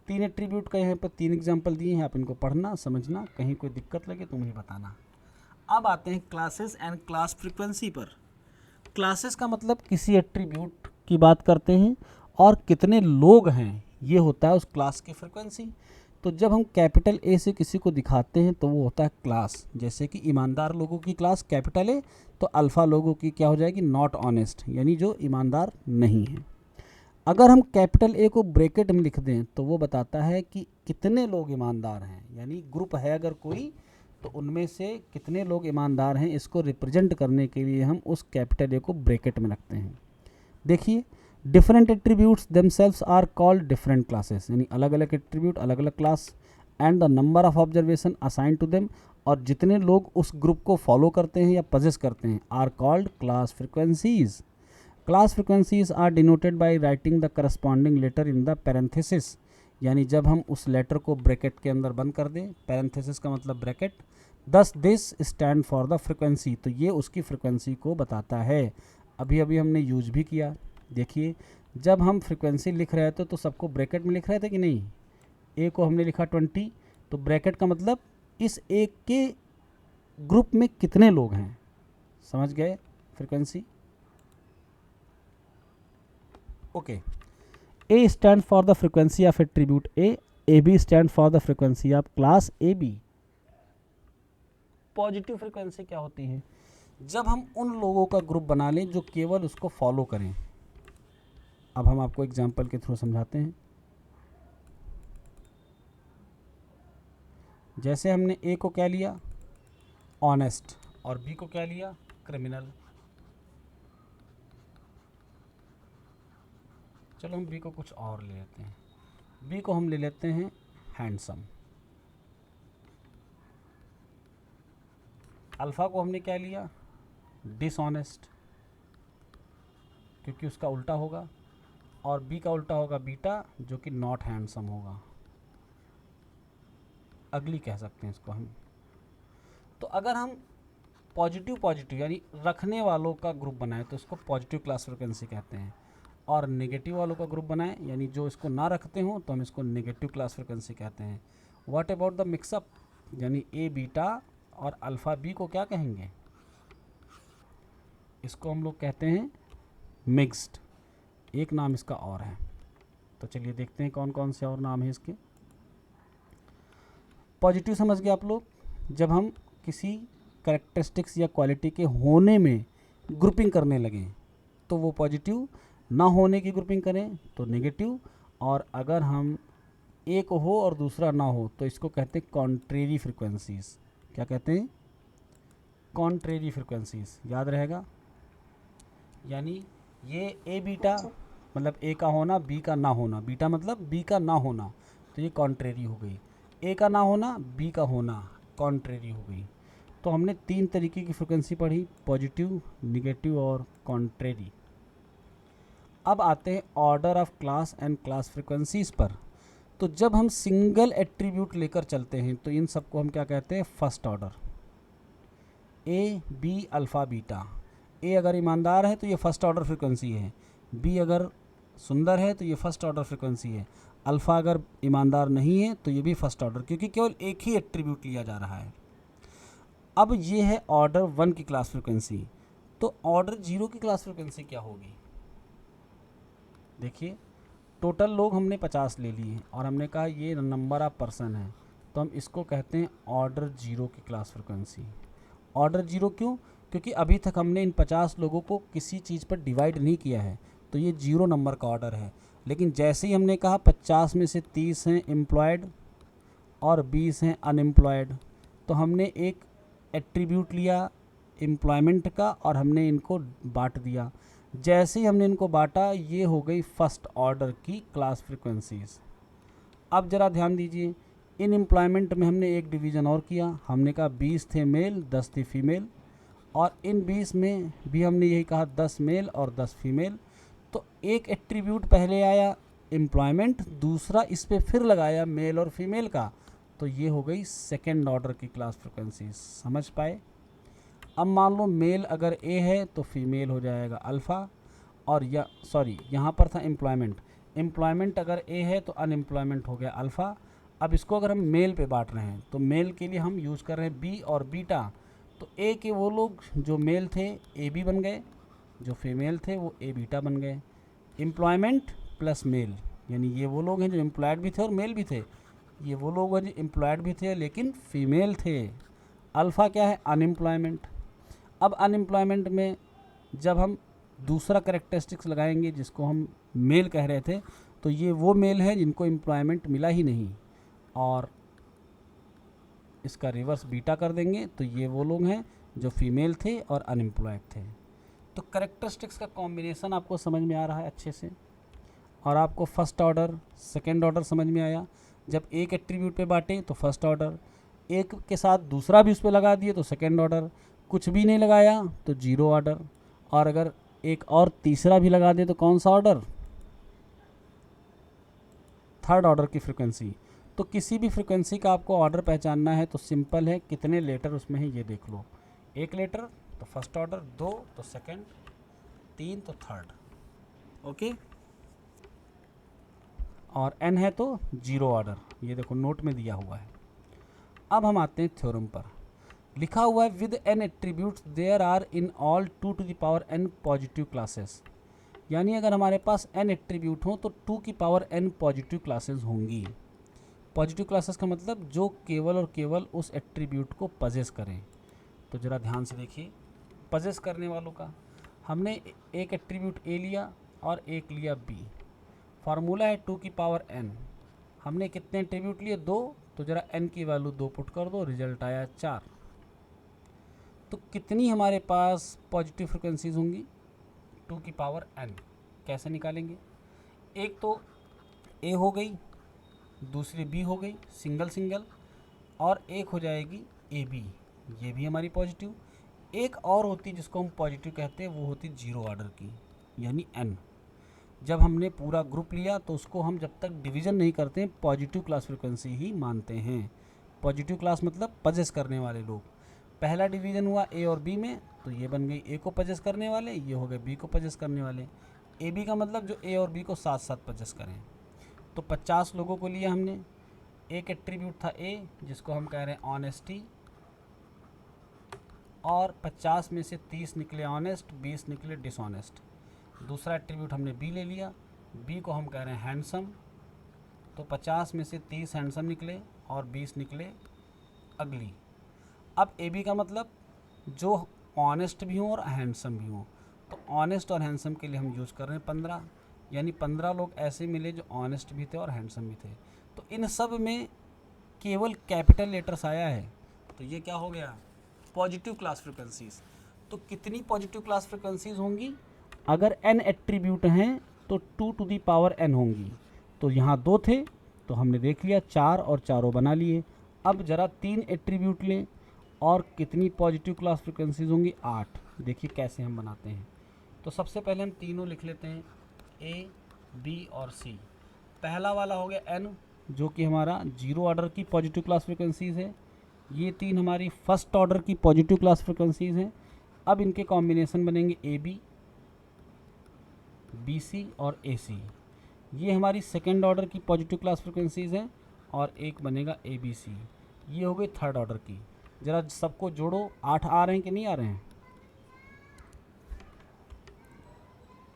तीन एट्रीब्यूट का यहाँ पर तीन एग्जाम्पल दिए हैं, आप इनको पढ़ना समझना, कहीं कोई दिक्कत लगे तो मुझे बताना। अब आते हैं क्लासेस एंड क्लास फ्रीक्वेंसी पर। क्लासेस का मतलब किसी एट्रीब्यूट की बात करते हैं और कितने लोग हैं ये होता है उस क्लास की फ्रीक्वेंसी। तो जब हम कैपिटल ए से किसी को दिखाते हैं तो वो होता है क्लास। जैसे कि ईमानदार लोगों की क्लास कैपिटल ए, तो अल्फ़ा लोगों की क्या हो जाएगी, नॉट ऑनेस्ट, यानी जो ईमानदार नहीं है। अगर हम कैपिटल ए को ब्रैकेट में लिख दें तो वो बताता है कि कितने लोग ईमानदार हैं, यानी ग्रुप है अगर कोई तो उनमें से कितने लोग ईमानदार हैं, इसको रिप्रेजेंट करने के लिए हम उस कैपिटल ए को ब्रैकेट में रखते हैं। देखिए, different attributes themselves are called different classes, यानी अलग अलग एट्रीब्यूट अलग अलग class, and the number of observation assign to them, और जितने लोग उस ग्रुप को फॉलो करते हैं या पजेस करते हैं, are called class frequencies. Class frequencies are denoted by writing the corresponding letter in the parenthesis, यानी जब हम उस लेटर को ब्रैकेट के अंदर बंद कर दें, पैरेंथेसिस का मतलब ब्रैकेट, दस this stand for the frequency, तो ये उसकी फ्रिक्वेंसी को बताता है। अभी अभी हमने यूज भी किया। देखिए, जब हम फ्रिक्वेंसी लिख रहे थे तो सबको ब्रैकेट में लिख रहे थे कि नहीं। ए को हमने लिखा 20, तो ब्रैकेट का मतलब इस ए के ग्रुप में कितने लोग हैं, समझ गए frequency. Okay, A stand for the frequency of attribute A B stand for the frequency of class A B. Positive frequency क्या होती है, जब हम उन लोगों का ग्रुप बना लें जो केवल उसको फॉलो करें। अब हम आपको एग्जांपल के थ्रू समझाते हैं। जैसे हमने ए को क्या लिया, ऑनेस्ट, और बी को क्या लिया, क्रिमिनल। चलो हम बी को कुछ और ले लेते हैं। बी को हम ले लेते हैं हैंडसम। अल्फ़ा को हमने क्या लिया, डिसऑनेस्ट, क्योंकि उसका उल्टा होगा, और बी का उल्टा होगा बीटा, जो कि नॉट हैंडसम होगा, अगली कह सकते हैं इसको हम। तो अगर हम पॉजिटिव पॉजिटिव यानी रखने वालों का ग्रुप बनाए तो इसको पॉजिटिव क्लास फ्रिक्वेंसी कहते हैं, और नेगेटिव वालों का ग्रुप बनाए यानी जो इसको ना रखते हों तो हम इसको नेगेटिव क्लास फ्रिक्वेंसी कहते हैं। व्हाट अबाउट द मिक्सअप, यानी ए बीटा और अल्फ़ा बी को क्या कहेंगे, इसको हम लोग कहते हैं मिक्स्ड, एक नाम इसका और है। तो चलिए देखते हैं कौन कौन से और नाम है इसके। पॉजिटिव समझ गए आप लोग, जब हम किसी कैरेक्टरिस्टिक्स या क्वालिटी के होने में ग्रुपिंग करने लगें तो वो पॉजिटिव, ना होने की ग्रुपिंग करें तो नेगेटिव, और अगर हम एक हो और दूसरा ना हो तो इसको कहते हैं कॉन्ट्रेरी फ्रिक्वेंसीज। क्या कहते हैं, कॉन्ट्रेरी फ्रिक्वेंसीज, याद रहेगा। यानी ये ए बीटा मतलब ए का होना, बी का ना होना, बीटा मतलब बी का ना होना, तो ये कॉन्ट्रेरी हो गई। ए का ना होना, बी का होना, कॉन्ट्रेरी हो गई। तो हमने 3 तरीके की फ्रिक्वेंसी पढ़ी, पॉजिटिव, निगेटिव और कॉन्ट्रेरी। अब आते हैं order of class and class frequencies पर। तो जब हम सिंगल एट्रीब्यूट लेकर चलते हैं तो इन सबको हम क्या कहते हैं, first order. A B alpha beta, A अगर ईमानदार है तो ये फर्स्ट ऑर्डर फ्रिक्वेंसी है, बी अगर सुंदर है तो ये फर्स्ट ऑर्डर फ्रिक्वेंसी है, अल्फ़ा अगर ईमानदार नहीं है तो ये भी फर्स्ट ऑर्डर, क्योंकि केवल एक ही एट्रीब्यूट लिया जा रहा है। अब ये है ऑर्डर 1 की क्लास फ्रिक्वेंसी। तो ऑर्डर 0 की क्लास फ्रिक्वेंसी क्या होगी, देखिए टोटल लोग हमने 50 ले लिए और हमने कहा ये नंबर ऑफ पर्सन है, तो हम इसको कहते हैं ऑर्डर 0 की क्लास फ्रिक्वेंसी। ऑर्डर 0 क्यों, क्योंकि अभी तक हमने इन 50 लोगों को किसी चीज़ पर डिवाइड नहीं किया है, तो ये 0 नंबर का ऑर्डर है। लेकिन जैसे ही हमने कहा 50 में से 30 हैं एम्प्लॉयड और 20 हैं अनएम्प्लॉयड, तो हमने एक एट्रीब्यूट लिया एम्प्लॉयमेंट का और हमने इनको बांट दिया। जैसे ही हमने इनको बांटा, ये हो गई फर्स्ट ऑर्डर की क्लास फ्रिक्वेंसीज। अब ज़रा ध्यान दीजिए, इन एम्प्लॉयमेंट में हमने एक डिवीज़न और किया, हमने कहा 20 थे मेल 10 थी फीमेल, और इन 20 में भी हमने यही कहा 10 मेल और 10 फीमेल। तो एक एट्रीब्यूट पहले आया एम्प्लॉयमेंट, दूसरा इस पर फिर लगाया मेल और फीमेल का, तो ये हो गई सेकेंड ऑर्डर की क्लास फ्रिक्वेंसी। समझ पाए। अब मान लो मेल अगर ए है तो फीमेल हो जाएगा अल्फ़ा, और या सॉरी यहाँ पर था एम्प्लॉयमेंट, एम्प्लॉयमेंट अगर ए है तो अनएम्प्लॉयमेंट हो गया अल्फ़ा। अब इसको अगर हम मेल पे बांट रहे हैं तो मेल के लिए हम यूज़ कर रहे हैं बी और बीटा। तो ए के वो लोग जो मेल थे ए बी बन गए, जो फीमेल थे वो ए बीटा बन गए। एम्प्लॉयमेंट प्लस मेल, यानी ये वो लोग हैं जो एम्प्लॉयड भी थे और मेल भी थे, ये वो लोग हैं जो एम्प्लॉयड भी थे लेकिन फीमेल थे। अल्फ़ा क्या है, अनएम्प्लॉयमेंट। अब अनएम्प्लॉयमेंट में जब हम दूसरा करेक्टरिस्टिक्स लगाएंगे जिसको हम मेल कह रहे थे, तो ये वो मेल है जिनको एम्प्लॉयमेंट मिला ही नहीं, और इसका रिवर्स बीटा कर देंगे तो ये वो लोग हैं जो फीमेल थे और अनएम्प्लॉयड थे। तो करेक्टरिस्टिक्स का कॉम्बिनेशन आपको समझ में आ रहा है अच्छे से, और आपको फर्स्ट ऑर्डर सेकेंड ऑर्डर समझ में आया। जब एक एट्रीब्यूट पे बांटे तो फर्स्ट ऑर्डर, एक के साथ दूसरा भी उस पर लगा दिए तो सेकेंड ऑर्डर, कुछ भी नहीं लगाया तो 0 ऑर्डर, और अगर एक और तीसरा भी लगा दे तो कौन सा ऑर्डर, थर्ड ऑर्डर की फ्रिक्वेंसी। तो किसी भी फ्रिक्वेंसी का आपको ऑर्डर पहचानना है तो सिंपल है, कितने लेटर उसमें है ये देख लो, 1 लेटर तो फर्स्ट ऑर्डर, 2 तो सेकेंड, 3 तो थर्ड, ओके, और n है तो 0 ऑर्डर, ये देखो नोट में दिया हुआ है। अब हम आते हैं थ्योरम पर। लिखा हुआ है with n attributes there are in all 2 to the power n positive classes, यानी अगर हमारे पास n एट्रीब्यूट हो तो 2 की पावर n पॉजिटिव क्लासेस होंगी। पॉजिटिव क्लासेस का मतलब जो केवल और केवल उस एट्रीब्यूट को पजेस करें। तो ज़रा ध्यान से देखिए, पजेस करने वालों का हमने एक एट्रीब्यूट ए लिया और एक लिया बी, फार्मूला है 2 की पावर n, हमने कितने एट्रीब्यूट लिए, 2, तो ज़रा n की वैल्यू 2 पुट कर दो, रिजल्ट आया 4। तो कितनी हमारे पास पॉजिटिव फ्रिक्वेंसीज होंगी, 2 की पावर n। कैसे निकालेंगे, एक तो ए हो गई, दूसरी बी हो गई सिंगल सिंगल, और एक हो जाएगी ए बी, ये भी हमारी पॉजिटिव। एक और होती है जिसको हम पॉजिटिव कहते हैं, वो होती जीरो ऑर्डर की, यानी एन। जब हमने पूरा ग्रुप लिया तो उसको हम जब तक डिवीज़न नहीं करते हैं पॉजिटिव क्लास फ्रिक्वेंसी ही मानते हैं। पॉजिटिव क्लास मतलब पजेस करने वाले लोग। पहला डिवीज़न हुआ ए और बी में, तो ये बन गई ए को पजेस करने वाले, ये हो गए बी को पजेस करने वाले। ए बी का मतलब जो ए और बी को साथ साथ पजेस करें। तो 50 लोगों को लिया हमने। एक एट्रीब्यूट था ए, जिसको हम कह रहे हैं ऑनेस्टी, और 50 में से 30 निकले ऑनेस्ट, 20 निकले डिसऑनेस्ट। दूसरा एट्रीब्यूट हमने बी ले लिया, बी को हम कह रहे हैं हैंडसम, तो 50 में से 30 हैंडसम निकले और 20 निकले अगली। अब ए बी का मतलब जो ऑनेस्ट भी हों और हैंडसम भी हों, तो ऑनेस्ट और हैंडसम के लिए हम यूज़ कर रहे हैं 15, यानी 15 लोग ऐसे मिले जो ऑनेस्ट भी थे और हैंडसम भी थे। तो इन सब में केवल कैपिटल लेटर्स आया है, तो ये क्या हो गया, पॉजिटिव क्लास फ्रिक्वेंसीज। तो कितनी पॉजिटिव क्लास फ्रिक्वेंसीज होंगी, अगर n एट्रीब्यूट हैं तो 2 टू दी पावर n होंगी। तो यहाँ 2 थे तो हमने देख लिया 4 और चारों बना लिए। अब ज़रा 3 एट्रीब्यूट लें और कितनी पॉजिटिव क्लास फ्रिक्वेंसीज होंगी, 8। देखिए कैसे हम बनाते हैं। तो सबसे पहले हम तीनों लिख लेते हैं, ए बी और सी। पहला वाला हो गया n, जो कि हमारा जीरो ऑर्डर की पॉजिटिव क्लास फ्रिक्वेंसीज है। ये 3 हमारी फर्स्ट ऑर्डर की पॉजिटिव क्लास फ्रिक्वेंसीज हैं। अब इनके कॉम्बिनेशन बनेंगे ए बी, बी सी और ए सी। ये हमारी सेकेंड ऑर्डर की पॉजिटिव क्लास फ्रिक्वेंसीज हैं, और एक बनेगा ए बी सी। ये हो गई थर्ड ऑर्डर की। ज़रा सबको जोड़ो, 8 आ रहे हैं कि नहीं आ रहे हैं।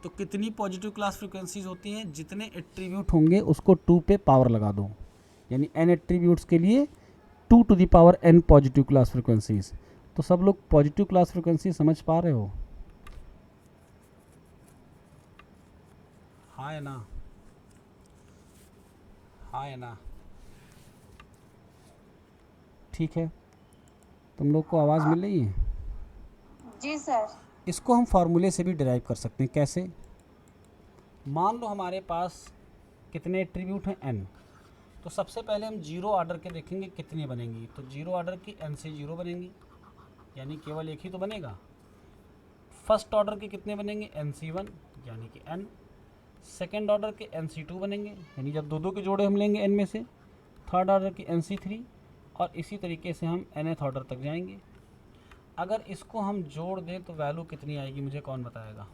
तो कितनी पॉजिटिव क्लास फ्रिक्वेंसीज होती हैं, जितने एट्रीब्यूट होंगे उसको 2 पे पावर लगा दो, यानी n एट्रीब्यूट्स के लिए 2 to the power n positive class frequencies. तो सब लोग पॉजिटिव क्लास फ्रिक्वेंसी समझ पा रहे हो, हाँ है ना, हाँ है ना, ठीक है। तुम लोग को आवाज़ मिल रही है। जी सर। इसको हम फार्मूले से भी डिराइव कर सकते हैं। कैसे, मान लो हमारे पास कितने एट्रीब्यूट हैं, n। तो सबसे पहले हम जीरो ऑर्डर के देखेंगे कितनी बनेंगी। तो जीरो ऑर्डर की n से जीरो बनेंगी, यानी केवल एक ही तो बनेगा। फर्स्ट ऑर्डर के कितने बनेंगे, NC1 यानी कि n। सेकेंड ऑर्डर के NC2 बनेंगे, यानी जब दो दो के जोड़े हम लेंगे n में से। थर्ड ऑर्डर की NC3, और इसी तरीके से हम nth ऑर्डर तक जाएंगे। अगर इसको हम जोड़ दें तो वैल्यू कितनी आएगी, मुझे कौन बताएगा।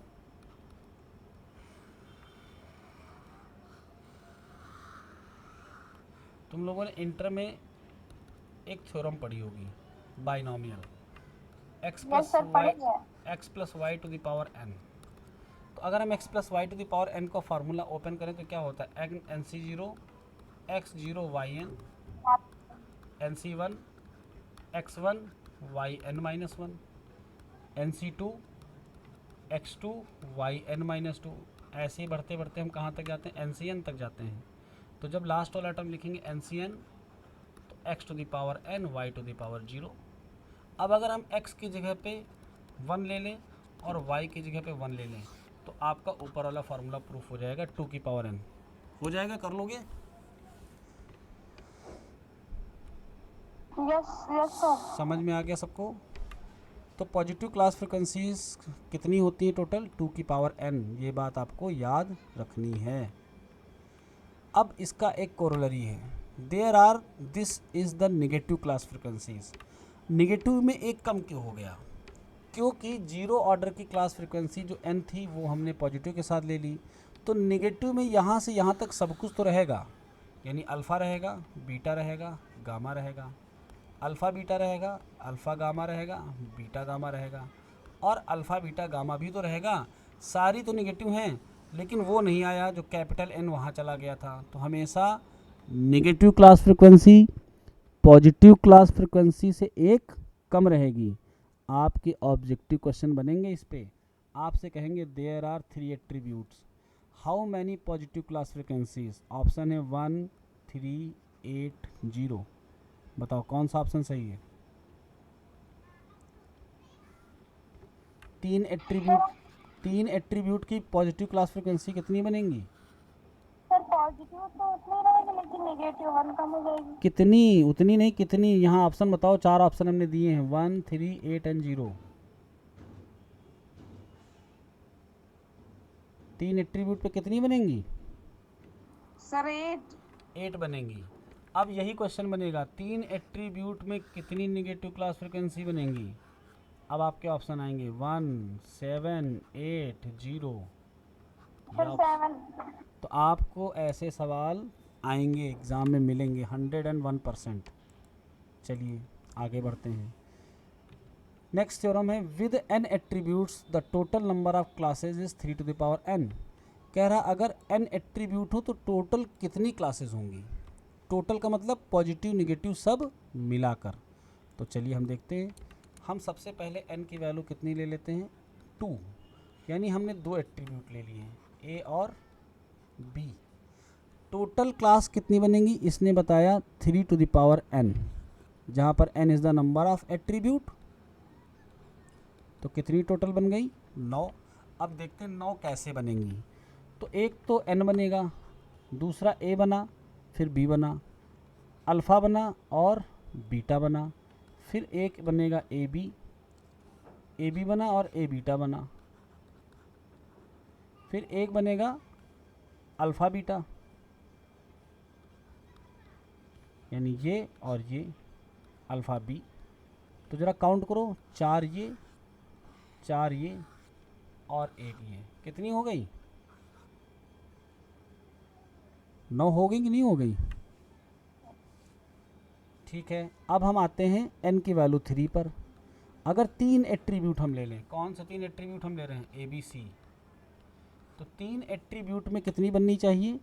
तुम लोगों ने इंटर में एक थ्योरम पढ़ी होगी, binomial, x yes sir, plus Y to the power n। तो अगर हम x plus Y to the power n का फार्मूला ओपन करें तो क्या होता है, NC0 x0 yn, NC1 x1 yn minus 1, NC2 x2 yn-2। ऐसे ही बढ़ते बढ़ते हम कहाँ तक जाते हैं, NCn तक जाते हैं। तो जब लास्ट वाला टर्म लिखेंगे NCn, तो x to the power n, y to the power 0। अब अगर हम x की जगह पे 1 ले लें और y की जगह पे 1 ले लें, तो आपका ऊपर वाला फार्मूला प्रूफ हो जाएगा, 2 की पावर n हो जाएगा। कर लोगे, यस यस सर। समझ में आ गया सबको। तो पॉजिटिव क्लास फ्रिक्वेंसीज कितनी होती है टोटल, 2 की पावर n, ये बात आपको याद रखनी है। अब इसका एक कोरोलरी है, there are, this is the negative class frequencies. Negative में एक कम क्यों हो गया, क्योंकि जीरो ऑर्डर की क्लास फ्रिक्वेंसी जो n थी वो हमने पॉजिटिव के साथ ले ली। तो नेगेटिव में यहाँ से यहाँ तक सब कुछ तो रहेगा, यानी अल्फ़ा रहेगा, बीटा रहेगा, गामा रहेगा। अल्फ़ा बीटा रहेगा, अल्फ़ा गामा रहेगा, बीटा गामा रहेगा, और अल्फ़ा बीटा गामा भी तो रहेगा। सारी तो नेगेटिव हैं, लेकिन वो नहीं आया जो कैपिटल N वहाँ चला गया था। तो हमेशा negative class frequency positive class frequency से एक कम रहेगी। आपके ऑब्जेक्टिव क्वेश्चन बनेंगे इस पे, आपसे कहेंगे there are 3 attributes, how many positive class frequencies. Option है 1 3 8 0। बताओ कौन सा ऑप्शन सही है। 3 एट्रीब्यूट की पॉजिटिव क्लास फ्रिक्वेंसी कितनी बनेंगी, पॉजिटिव तो उतनी रहेगी लेकिन नेगेटिव 1 कम हो जाएगी। कितनी? उतनी नहीं, कितनी? यहाँ ऑप्शन बताओ, 4 ऑप्शन हमने दिए हैं, 1, 3, 8 एंड 0। 3 एट्रीब्यूट पे कितनी बनेंगी? सर 8। 8 बनेंगी। अब यही क्वेश्चन बनेगा, 3 एट्रीब्यूट में कितनी नेगेटिव क्लास फ्रिक्वेंसी बनेंगी? अब आपके ऑप्शन आएंगे 1, 7, 8, 0। फिर 7। तो आपको ऐसे सवाल आएंगे एग्ज़ाम में, मिलेंगे 101%। चलिए आगे बढ़ते हैं। नेक्स्ट थ्योरम है, with n attributes the total number of classes is 3 to the power n। कह रहा अगर n एट्रीब्यूट हो तो टोटल कितनी क्लासेस होंगी? टोटल का मतलब पॉजिटिव नेगेटिव सब मिलाकर। तो चलिए हम देखते हैं। हम सबसे पहले n की वैल्यू कितनी ले लेते हैं? 2, यानी हमने 2 एट्रीब्यूट ले लिए हैं, a और b। टोटल क्लास कितनी बनेंगी? इसने बताया 3 टू द पावर n, जहाँ पर n is the number of attribute. तो कितनी टोटल बन गई? 9। अब देखते हैं 9 कैसे बनेंगी। तो एक तो n बनेगा, दूसरा a बना, फिर b बना, अल्फ़ा बना और बीटा बना, फिर एक बनेगा ए बी बना और ए बीटा बना, फिर एक बनेगा अल्फ़ा बीटा, यानी ये और ये अल्फ़ा बी। तो ज़रा काउंट करो, 4 ये, 4 ये और 1 ये, कितनी हो गई? 9 हो गई कि नहीं हो गई? ठीक है। अब हम आते हैं n की वैल्यू 3 पर। अगर 3 एट्रीब्यूट हम ले लें, कौन से 3 एट्रीब्यूट हम ले रहे हैं? A B C. तो 3 एट्रीब्यूट में कितनी बननी चाहिए?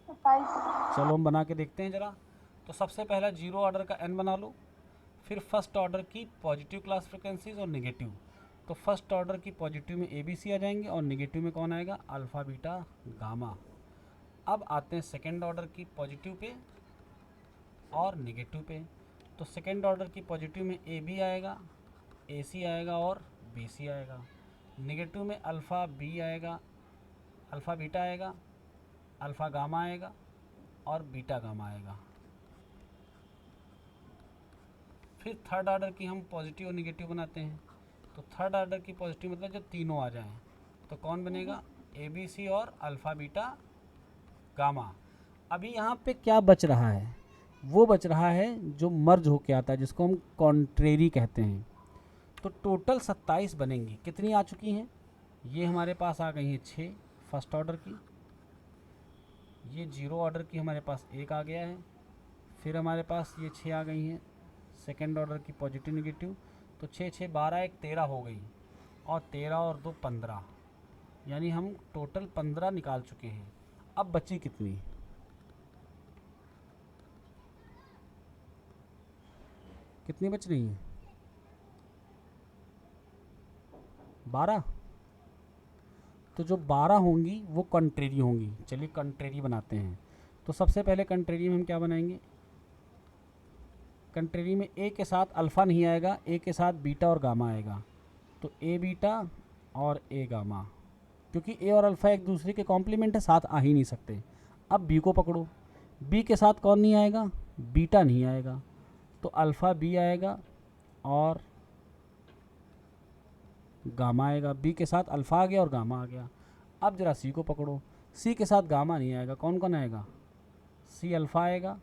27। चलो हम बना के देखते हैं ज़रा। तो सबसे पहला 0 ऑर्डर का n बना लो, फिर फर्स्ट ऑर्डर की पॉजिटिव क्लास फ्रिक्वेंसीज और नेगेटिव। तो फर्स्ट ऑर्डर की पॉजिटिव में ए बी सी आ जाएंगे और नेगेटिव में कौन आएगा? Alpha beta gamma. अब आते हैं सेकेंड ऑर्डर की पॉजिटिव पे और नेगेटिव पे। तो सेकेंड ऑर्डर की पॉजिटिव में ए बी आएगा, ए सी आएगा और बी सी आएगा। नेगेटिव में अल्फ़ा बी आएगा, अल्फ़ा बीटा आएगा, अल्फ़ा गामा आएगा और बीटा गामा आएगा। फिर थर्ड ऑर्डर की हम पॉजिटिव और नेगेटिव बनाते हैं। तो थर्ड ऑर्डर की पॉजिटिव मतलब जब तीनों आ जाएं, तो कौन बनेगा? ए बी सी और अल्फ़ा बीटा गामा। अभी यहाँ पे क्या बच रहा है? वो बच रहा है जो मर्ज होके आता है, जिसको हम कॉन्ट्रेरी कहते हैं। तो टोटल 27 बनेंगी। कितनी आ चुकी हैं? ये हमारे पास आ गई हैं 6 फर्स्ट ऑर्डर की, ये 0 ऑर्डर की हमारे पास 1 आ गया है, फिर हमारे पास ये 6 आ गई हैं सेकेंड ऑर्डर की पॉजिटिव नेगेटिव। तो 6 6 12 1 13 हो गई, और 13 और 2 15, यानी हम टोटल 15 निकाल चुके हैं। अब बची कितनी? कितनी बच रही हैं? 12। तो जो 12 होंगी वो कंट्रेरी होंगी। चलिए कंट्रेरी बनाते हैं। तो सबसे पहले कंट्रेरी में हम क्या बनाएंगे? कंट्रेरी में ए के साथ अल्फ़ा नहीं आएगा, ए के साथ बीटा और गामा आएगा। तो ए बीटा और ए गामा, क्योंकि ए और अल्फ़ा एक दूसरे के कॉम्प्लीमेंट है, साथ आ ही नहीं सकते। अब बी को पकड़ो, बी के साथ कौन नहीं आएगा? बीटा नहीं आएगा। तो अल्फ़ा बी आएगा और गामा आएगा। बी के साथ अल्फ़ा आ गया और गामा आ गया। अब ज़रा सी को पकड़ो, सी के साथ गामा नहीं आएगा, कौन कौन आएगा? सी अल्फ़ा आएगा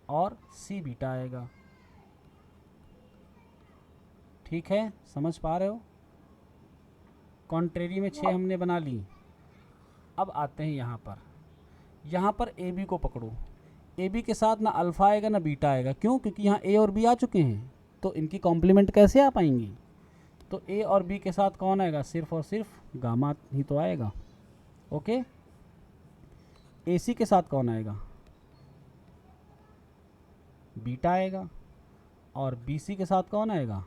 और सी बीटा आएगा। ठीक है, समझ पा रहे हो? कॉन्ट्रेरी में 6 हमने बना ली। अब आते हैं यहाँ पर ए बी को पकड़ो। ए बी के साथ ना अल्फ़ा आएगा ना बीटा आएगा। क्यों? क्योंकि यहाँ ए और बी आ चुके हैं, तो इनकी कॉम्प्लीमेंट कैसे आ पाएंगी? तो ए और बी के साथ कौन आएगा? सिर्फ और सिर्फ गामा ही तो आएगा। ओके। ए सी के साथ कौन आएगा? बीटा आएगा। और बी सी के साथ कौन आएगा?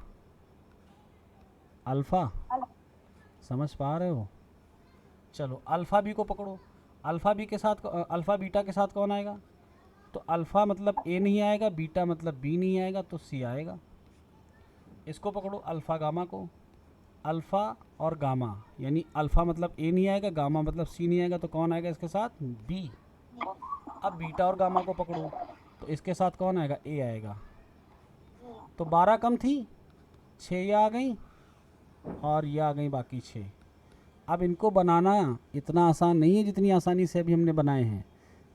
अल्फ़ा। समझ पा रहे हो? चलो अल्फ़ा बी को पकड़ो। अल्फ़ा बी के साथ अल्फ़ा बीटा के साथ कौन आएगा? तो अल्फ़ा मतलब ए नहीं आएगा, बीटा मतलब बी नहीं आएगा, तो सी आएगा। इसको पकड़ो अल्फ़ा गामा को। अल्फ़ा और गामा, यानी अल्फ़ा मतलब ए नहीं आएगा, गामा मतलब सी नहीं आएगा, तो कौन आएगा इसके साथ? बी। अब बीटा और गामा को पकड़ो तो इसके साथ कौन आएगा? ए आएगा। तो 12 कम थी, 6 ये आ गई और ये आ गई बाकी 6। अब इनको बनाना इतना आसान नहीं है जितनी आसानी से अभी हमने बनाए हैं।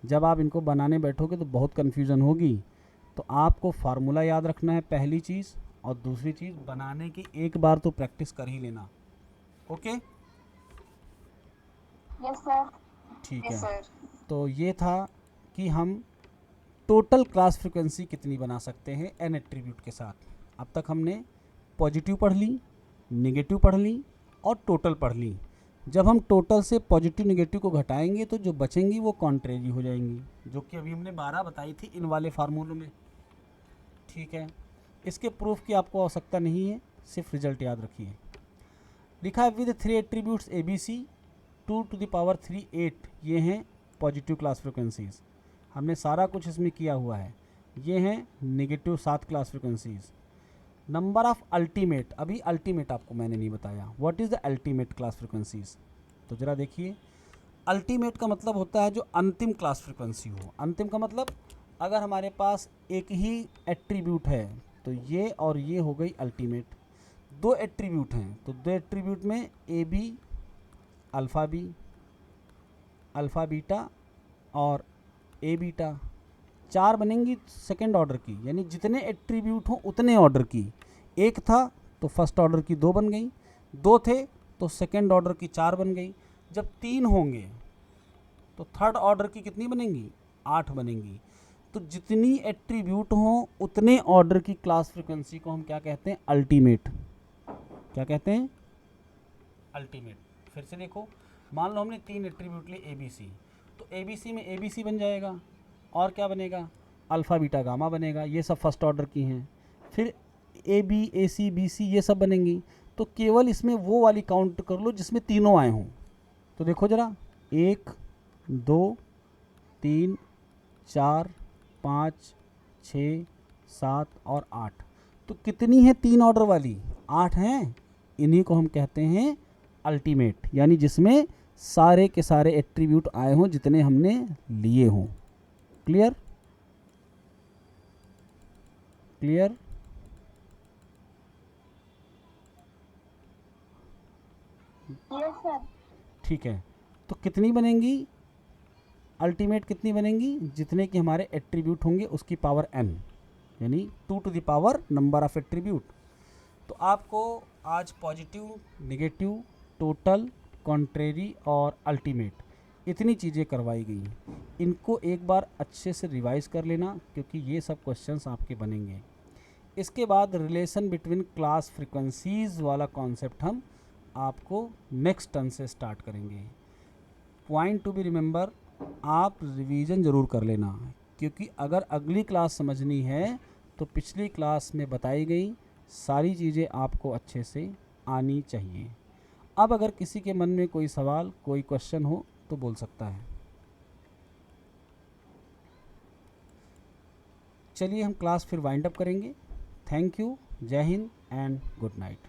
जब आप इनको बनाने बैठोगे तो बहुत कन्फ्यूज़न होगी। तो आपको फार्मूला याद रखना है पहली चीज़, और दूसरी चीज़ बनाने की एक बार तो प्रैक्टिस कर ही लेना। Okay, yes sir. ठीक यस है। सर। तो ये था कि हम टोटल क्लास फ्रीक्वेंसी कितनी बना सकते हैं एन एट्रीब्यूट के साथ। अब तक हमने पॉजिटिव पढ़ ली, नेगेटिव पढ़ ली और टोटल पढ़ ली। जब हम टोटल से पॉजिटिव नेगेटिव को घटाएंगे तो जो बचेंगी वो कॉन्ट्रेरी हो जाएंगी, जो कि अभी हमने 12 बताई थी इन वाले फार्मूलों में। ठीक है, इसके प्रूफ की आपको आवश्यकता नहीं है, सिर्फ रिजल्ट याद रखिए। लिखा है विद 3 attributes A B C 2 to the power 3 8, ये हैं पॉजिटिव क्लास फ्रिक्वेंसीज। हमने सारा कुछ इसमें किया हुआ है। ये हैं negative 7 class frequencies. Number of ultimate, अभी अल्टीमेट आपको मैंने नहीं बताया। What is the ultimate class frequencies? तो ज़रा देखिए, अल्टीमेट का मतलब होता है जो अंतिम क्लास फ्रिक्वेंसी हो। अंतिम का मतलब अगर हमारे पास एक ही एट्रीब्यूट है तो ये और ये हो गई अल्टीमेट। 2 एट्रीब्यूट हैं तो 2 एट्रीब्यूट में A B, alpha B, alpha beta और ए बीटा, 4 बनेंगी सेकेंड ऑर्डर की, यानी जितने एट्रीब्यूट हों उतने ऑर्डर की। एक था तो फर्स्ट ऑर्डर की 2 बन गई, 2 थे तो सेकेंड ऑर्डर की 4 बन गई। जब 3 होंगे तो थर्ड ऑर्डर की कितनी बनेंगी? 8 बनेंगी। तो जितनी एट्रीब्यूट हों उतने ऑर्डर की क्लास फ्रीक्वेंसी को हम क्या कहते हैं? अल्टीमेट। क्या कहते हैं? अल्टीमेट। फिर से देखो, मान लो हमने 3 एट्रीब्यूट लिए ए बी सी, तो ए बी सी में ए बी सी बन जाएगा और क्या बनेगा? अल्फ़ा बीटा गामा बनेगा, ये सब फर्स्ट ऑर्डर की हैं। फिर A B, A C, B C ये सब बनेंगी। तो केवल इसमें वो वाली काउंट कर लो जिसमें तीनों आए हों। तो देखो ज़रा, 1 2 3 4 5 6 7 और 8। तो कितनी है 3 ऑर्डर वाली? 8 हैं। इन्हीं को हम कहते हैं अल्टीमेट, यानी जिसमें सारे के सारे एट्रीब्यूट आए हों जितने हमने लिए हों। क्लियर? क्लियर? Yes sir. ठीक है, तो कितनी बनेंगी अल्टीमेट? कितनी बनेंगी? जितने कि हमारे एट्रीब्यूट होंगे उसकी पावर n, यानी 2 to the power number of attribute. तो आपको आज पॉजिटिव, नेगेटिव, टोटल, कॉन्ट्रेरी और अल्टीमेट इतनी चीज़ें करवाई गई हैं। इनको एक बार अच्छे से रिवाइज कर लेना क्योंकि ये सब क्वेश्चंस आपके बनेंगे। इसके बाद रिलेशन बिटवीन क्लास फ्रीक्वेंसीज़ वाला कॉन्सेप्ट हम आपको नेक्स्ट टर्न से स्टार्ट करेंगे। पॉइंट टू बी रिमेंबर, आप रिवीजन ज़रूर कर लेना क्योंकि अगर अगली क्लास समझनी है तो पिछली क्लास में बताई गई सारी चीज़ें आपको अच्छे से आनी चाहिए। अब अगर किसी के मन में कोई सवाल, कोई क्वेश्चन हो तो बोल सकता है। चलिए हम क्लास फिर वाइंड अप करेंगे। थैंक यू, जय हिंद एंड गुड नाइट।